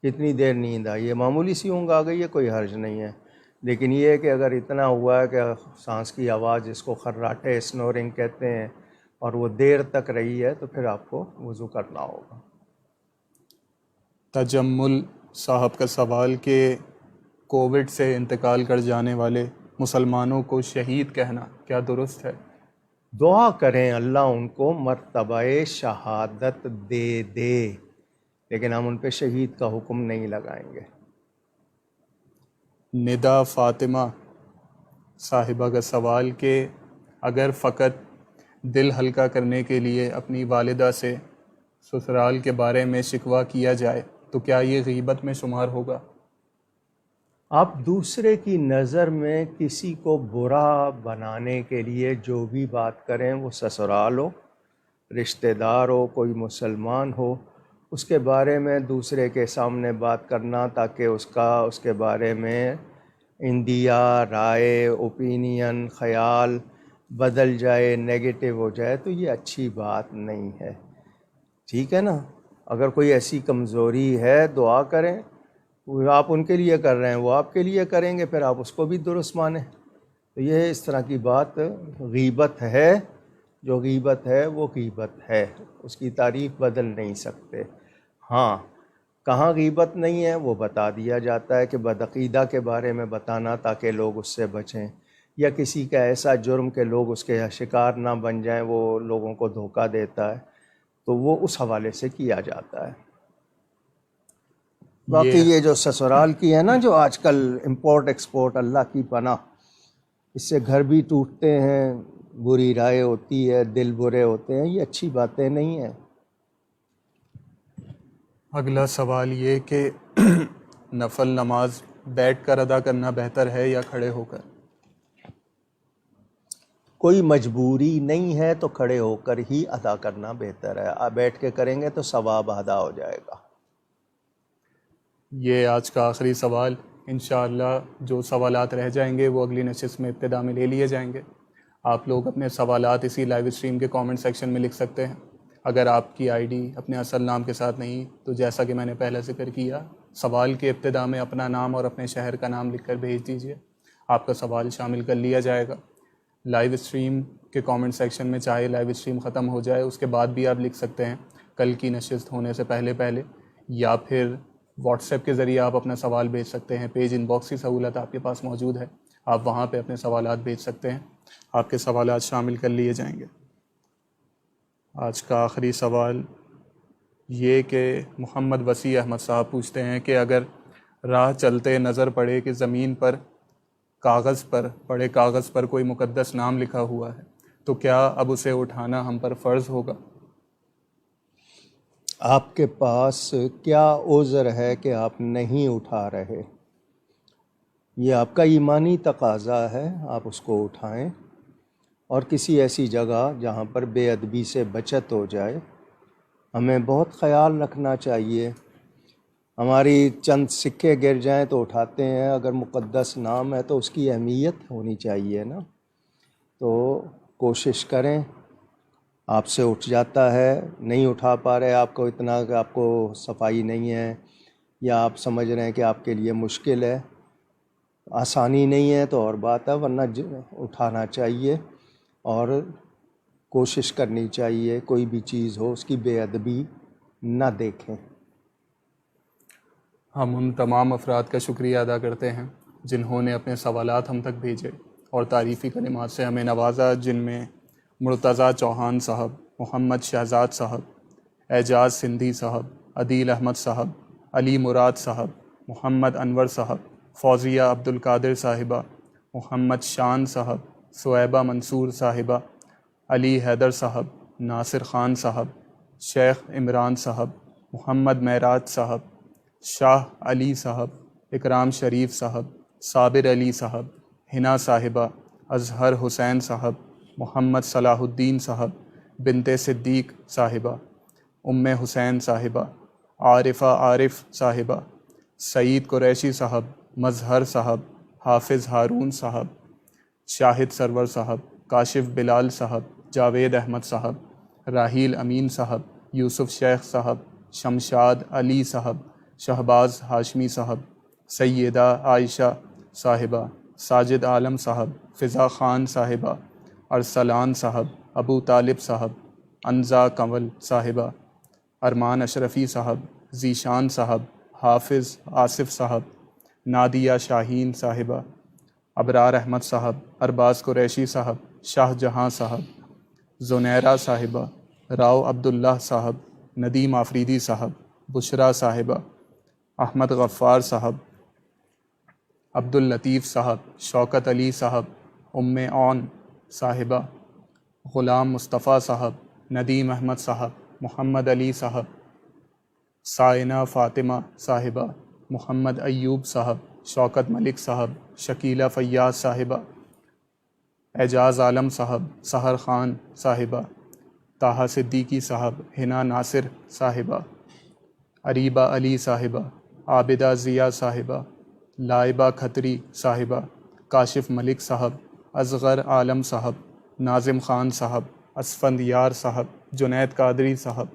کتنی دیر نیند آئی ہے؟ معمولی سی اونگ آ گئی ہے، کوئی حرج نہیں ہے، لیکن یہ ہے کہ اگر اتنا ہوا ہے کہ سانس کی آواز جس کو خراٹے اسنورنگ کہتے ہیں اور وہ دیر تک رہی ہے تو پھر آپ کو وضو کرنا ہوگا۔ تجمل صاحب کا سوال کہ کووڈ سے انتقال کر جانے والے مسلمانوں کو شہید کہنا کیا درست ہے؟ دعا کریں اللہ ان کو مرتبہ شہادت دے دے، لیکن ہم ان پہ شہید کا حکم نہیں لگائیں گے۔ ندا فاطمہ صاحبہ کا سوال کہ اگر فقط دل ہلکا کرنے کے لیے اپنی والدہ سے سسرال کے بارے میں شکوہ کیا جائے تو کیا یہ غیبت میں شمار ہوگا؟ آپ دوسرے کی نظر میں کسی کو برا بنانے کے لیے جو بھی بات کریں، وہ سسرال ہو، رشتہ دار ہو، کوئی مسلمان ہو، اس کے بارے میں دوسرے کے سامنے بات کرنا تاکہ اس کے بارے میں اندیا، رائے، اوپینین، خیال بدل جائے، نیگیٹو ہو جائے، تو یہ اچھی بات نہیں ہے، ٹھیک ہے نا؟ اگر کوئی ایسی کمزوری ہے دعا کریں، آپ ان کے لیے کر رہے ہیں، وہ آپ کے لیے کریں گے، پھر آپ اس کو بھی درست مانیں۔ تو یہ اس طرح کی بات غیبت ہے، جو غیبت ہے وہ غیبت ہے، اس کی تعریف بدل نہیں سکتے۔ ہاں، کہاں غیبت نہیں ہے وہ بتا دیا جاتا ہے کہ بدعقیدہ کے بارے میں بتانا تاکہ لوگ اس سے بچیں، یا کسی کا ایسا جرم کہ لوگ اس کے شکار نہ بن جائیں، وہ لوگوں کو دھوکہ دیتا ہے، تو وہ اس حوالے سے کیا جاتا ہے۔ باقی یہ جو سسرال کی ہے نا، جو آج کل امپورٹ ایکسپورٹ، اللہ کی پناہ، اس سے گھر بھی ٹوٹتے ہیں، بری رائے ہوتی ہے، دل برے ہوتے ہیں، یہ اچھی باتیں نہیں ہیں۔ اگلا سوال یہ کہ نفل نماز بیٹھ کر ادا کرنا بہتر ہے یا کھڑے ہو کر؟ کوئی مجبوری نہیں ہے تو کھڑے ہو کر ہی ادا کرنا بہتر ہے، آپ بیٹھ کے کریں گے تو ثواب ادا ہو جائے گا۔ یہ آج کا آخری سوال، انشاءاللہ جو سوالات رہ جائیں گے وہ اگلی نشست میں ابتدا میں لے لیے جائیں گے۔ آپ لوگ اپنے سوالات اسی لائیو اسٹریم کے کامنٹ سیکشن میں لکھ سکتے ہیں۔ اگر آپ کی آئی ڈی اپنے اصل نام کے ساتھ نہیں تو جیسا کہ میں نے پہلے ذکر کیا، سوال کے ابتدا میں اپنا نام اور اپنے شہر کا نام لکھ کر بھیج دیجیے، آپ کا سوال شامل کر لیا جائے گا۔ لائیو اسٹریم کے کامنٹ سیکشن میں چاہے لائیو اسٹریم ختم ہو جائے اس کے بعد بھی آپ لکھ سکتے ہیں، کل کی نشست ہونے سے پہلے، یا پھر واٹس ایپ کے ذریعے آپ اپنا سوال بھیج سکتے ہیں۔ پیج ان باکس کی سہولت آپ کے پاس موجود ہے، آپ وہاں پہ اپنے سوالات بھیج سکتے ہیں، آپ کے سوالات شامل کر لیے جائیں گے۔ آج کا آخری سوال یہ کہ محمد وسیع احمد صاحب پوچھتے ہیں کہ اگر راہ چلتے نظر پڑے کہ زمین پر کاغذ پر کوئی مقدس نام لکھا ہوا ہے تو کیا اب اسے اٹھانا ہم پر فرض ہوگا؟ آپ کے پاس کیا عذر ہے کہ آپ نہیں اٹھا رہے؟ یہ آپ کا ایمانی تقاضا ہے، آپ اس کو اٹھائیں، اور کسی ایسی جگہ جہاں پر بے ادبی سے بچت ہو جائے۔ ہمیں بہت خیال رکھنا چاہیے، ہماری چند سکے گر جائیں تو اٹھاتے ہیں، اگر مقدس نام ہے تو اس کی اہمیت ہونی چاہیے نا۔ تو کوشش کریں، آپ سے اٹھ جاتا ہے، نہیں اٹھا پا رہے آپ کو اتنا کہ آپ کو صفائی نہیں ہے، یا آپ سمجھ رہے ہیں کہ آپ کے لیے مشکل ہے، آسانی نہیں ہے تو اور بات ہے، ورنہ اٹھانا چاہیے اور کوشش کرنی چاہیے کوئی بھی چیز ہو اس کی بے ادبی نہ دیکھیں۔ ہم ان تمام افراد کا شکریہ ادا کرتے ہیں جنہوں نے اپنے سوالات ہم تک بھیجے اور تعریفی کلمات سے ہمیں نوازا، جن میں مرتضیٰ چوہان صاحب، محمد شہزاد صاحب، اعجاز سندھی صاحب، عدیل احمد صاحب، علی مراد صاحب، محمد انور صاحب، فوزیہ عبد القادر صاحبہ، محمد شان صاحب، صہیبہ منصور صاحبہ، علی حیدر صاحب، ناصر خان صاحب، شیخ عمران صاحب، محمد معراج صاحب، شاہ علی صاحب، اکرام شریف صاحب، صابر علی صاحب، حنا صاحبہ، اظہر حسین صاحب، محمد صلاح الدین صاحب، بنت صدیق صاحبہ، ام حسین صاحبہ، عارفہ عارف صاحبہ، سعید قریشی صاحب، مظہر صاحب، حافظ ہارون صاحب، شاہد سرور صاحب، کاشف بلال صاحب، جاوید احمد صاحب، راحیل امین صاحب، یوسف شیخ صاحب، شمشاد علی صاحب، شہباز ہاشمی صاحب، سیدہ عائشہ صاحبہ، ساجد عالم صاحب، فضا خان صاحبہ، ارسلان صاحب، ابو طالب صاحب، انزا کنول صاحبہ، ارمان اشرفی صاحب، ذیشان صاحب، حافظ آصف صاحب، نادیہ شاہین صاحبہ، ابرار احمد صاحب، ارباز قریشی صاحب، شاہ جہاں صاحب، زنیرہ صاحبہ، راؤ عبداللہ صاحب، ندیم آفریدی صاحب، بشرا صاحبہ، احمد غفار صاحب، عبداللطیف صاحب، شوکت علی صاحب، ام اون صاحبہ، غلام مصطفیٰ صاحب، ندیم احمد صاحب، محمد علی صاحب، سائنہ فاطمہ صاحبہ، محمد ایوب صاحب، شوکت ملک صاحب، شکیلہ فیاض صاحبہ، اعجاز عالم صاحب، سحر خان صاحبہ، طاہا صدیقی صاحب، حنا ناصر صاحبہ، اریبہ علی صاحبہ، عابدہ ضیاء صاحبہ، لائبہ کھتری صاحبہ، کاشف ملک صاحب، اصغر عالم صاحب، ناظم خان صاحب، اسفند یار صاحب، جنید قادری صاحب،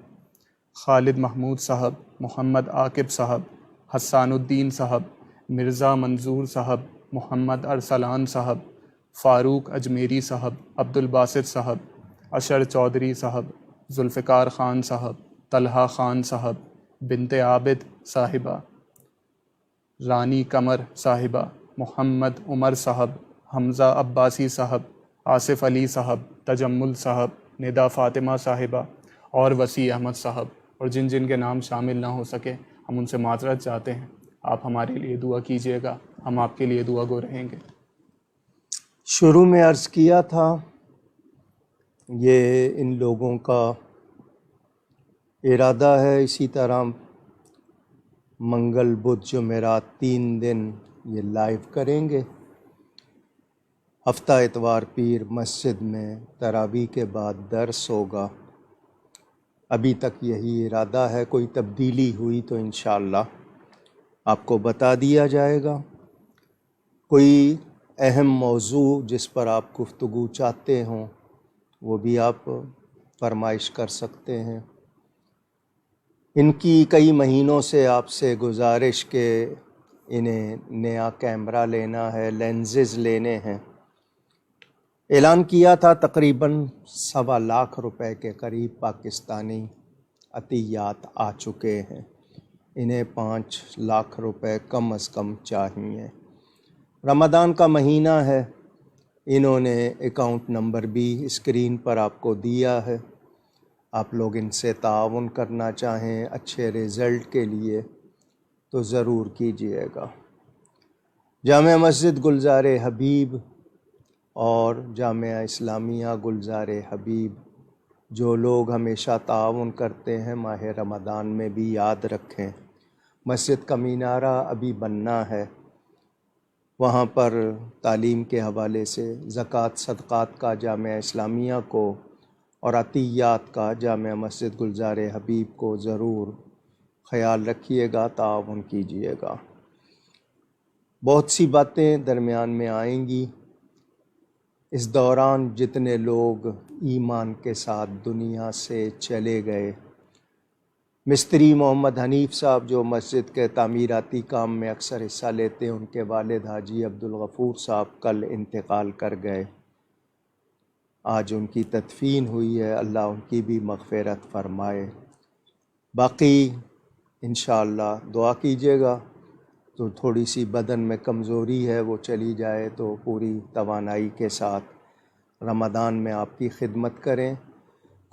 خالد محمود صاحب، محمد عاقب صاحب، حسان الدین صاحب، مرزا منظور صاحب، محمد ارسلان صاحب، فاروق اجمیری صاحب، عبدالباسط صاحب، اشر چودھری صاحب، ذوالفقار خان صاحب، طلحہ خان صاحب، بنت عابد صاحبہ، رانی قمر صاحبہ، محمد عمر صاحب، حمزہ عباسی صاحب، آصف علی صاحب، تجمل صاحب، ندا فاطمہ صاحبہ اور وسیع احمد صاحب، اور جن جن کے نام شامل نہ ہو سکے ہم ان سے معذرت چاہتے ہیں. آپ ہمارے لیے دعا کیجیے گا، ہم آپ کے لیے دعا گو رہیں گے. شروع میں عرض کیا تھا یہ ان لوگوں کا ارادہ ہے اسی طرح منگل بدھ جمعرات 3 دن یہ لائیو کریں گے. ہفتہ اتوار پیر مسجد میں تراویح کے بعد درس ہوگا. ابھی تک یہی ارادہ ہے، کوئی تبدیلی ہوئی تو انشاءاللہ آپ کو بتا دیا جائے گا. کوئی اہم موضوع جس پر آپ گفتگو چاہتے ہوں وہ بھی آپ فرمائش کر سکتے ہیں. ان کی کئی مہینوں سے آپ سے گزارش کہ انہیں نیا کیمرہ لینا ہے، لینزز لینے ہیں. اعلان کیا تھا تقریباً 1.25 لاکھ روپے کے قریب پاکستانی عطیات آ چکے ہیں. انہیں 5 لاکھ روپے کم از کم چاہیے. رمضان کا مہینہ ہے، انہوں نے اکاؤنٹ نمبر بھی اسکرین پر آپ کو دیا ہے. آپ لوگ ان سے تعاون کرنا چاہیں اچھے رزلٹ کے لیے تو ضرور کیجیے گا. جامع مسجد گلزار حبیب اور جامعہ اسلامیہ گلزار حبیب جو لوگ ہمیشہ تعاون کرتے ہیں ماہ رمضان میں بھی یاد رکھیں. مسجد کا مینارہ ابھی بننا ہے، وہاں پر تعلیم کے حوالے سے زکوٰۃ صدقات کا جامعہ اسلامیہ کو اور عطیات کا جامعہ مسجد گلزار حبیب کو ضرور خیال رکھیے گا، تعاون کیجیے گا. بہت سی باتیں درمیان میں آئیں گی. اس دوران جتنے لوگ ایمان کے ساتھ دنیا سے چلے گئے، مستری محمد حنیف صاحب جو مسجد کے تعمیراتی کام میں اکثر حصہ لیتے ہیں، ان کے والد حاجی عبدالغفور صاحب کل انتقال کر گئے. آج ان کی تدفین ہوئی ہے، اللہ ان کی بھی مغفرت فرمائے. باقی انشاءاللہ دعا کیجیے گا. تو تھوڑی سی بدن میں کمزوری ہے، وہ چلی جائے تو پوری توانائی کے ساتھ رمضان میں آپ کی خدمت کریں.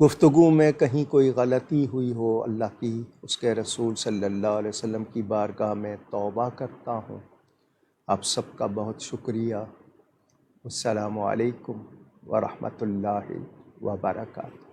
گفتگو میں کہیں کوئی غلطی ہوئی ہو، اللہ کی اس کے رسول صلی اللہ علیہ وسلم کی بارگاہ میں توبہ کرتا ہوں. آپ سب کا بہت شکریہ. السلام علیکم ورحمۃ اللہ وبرکاتہ.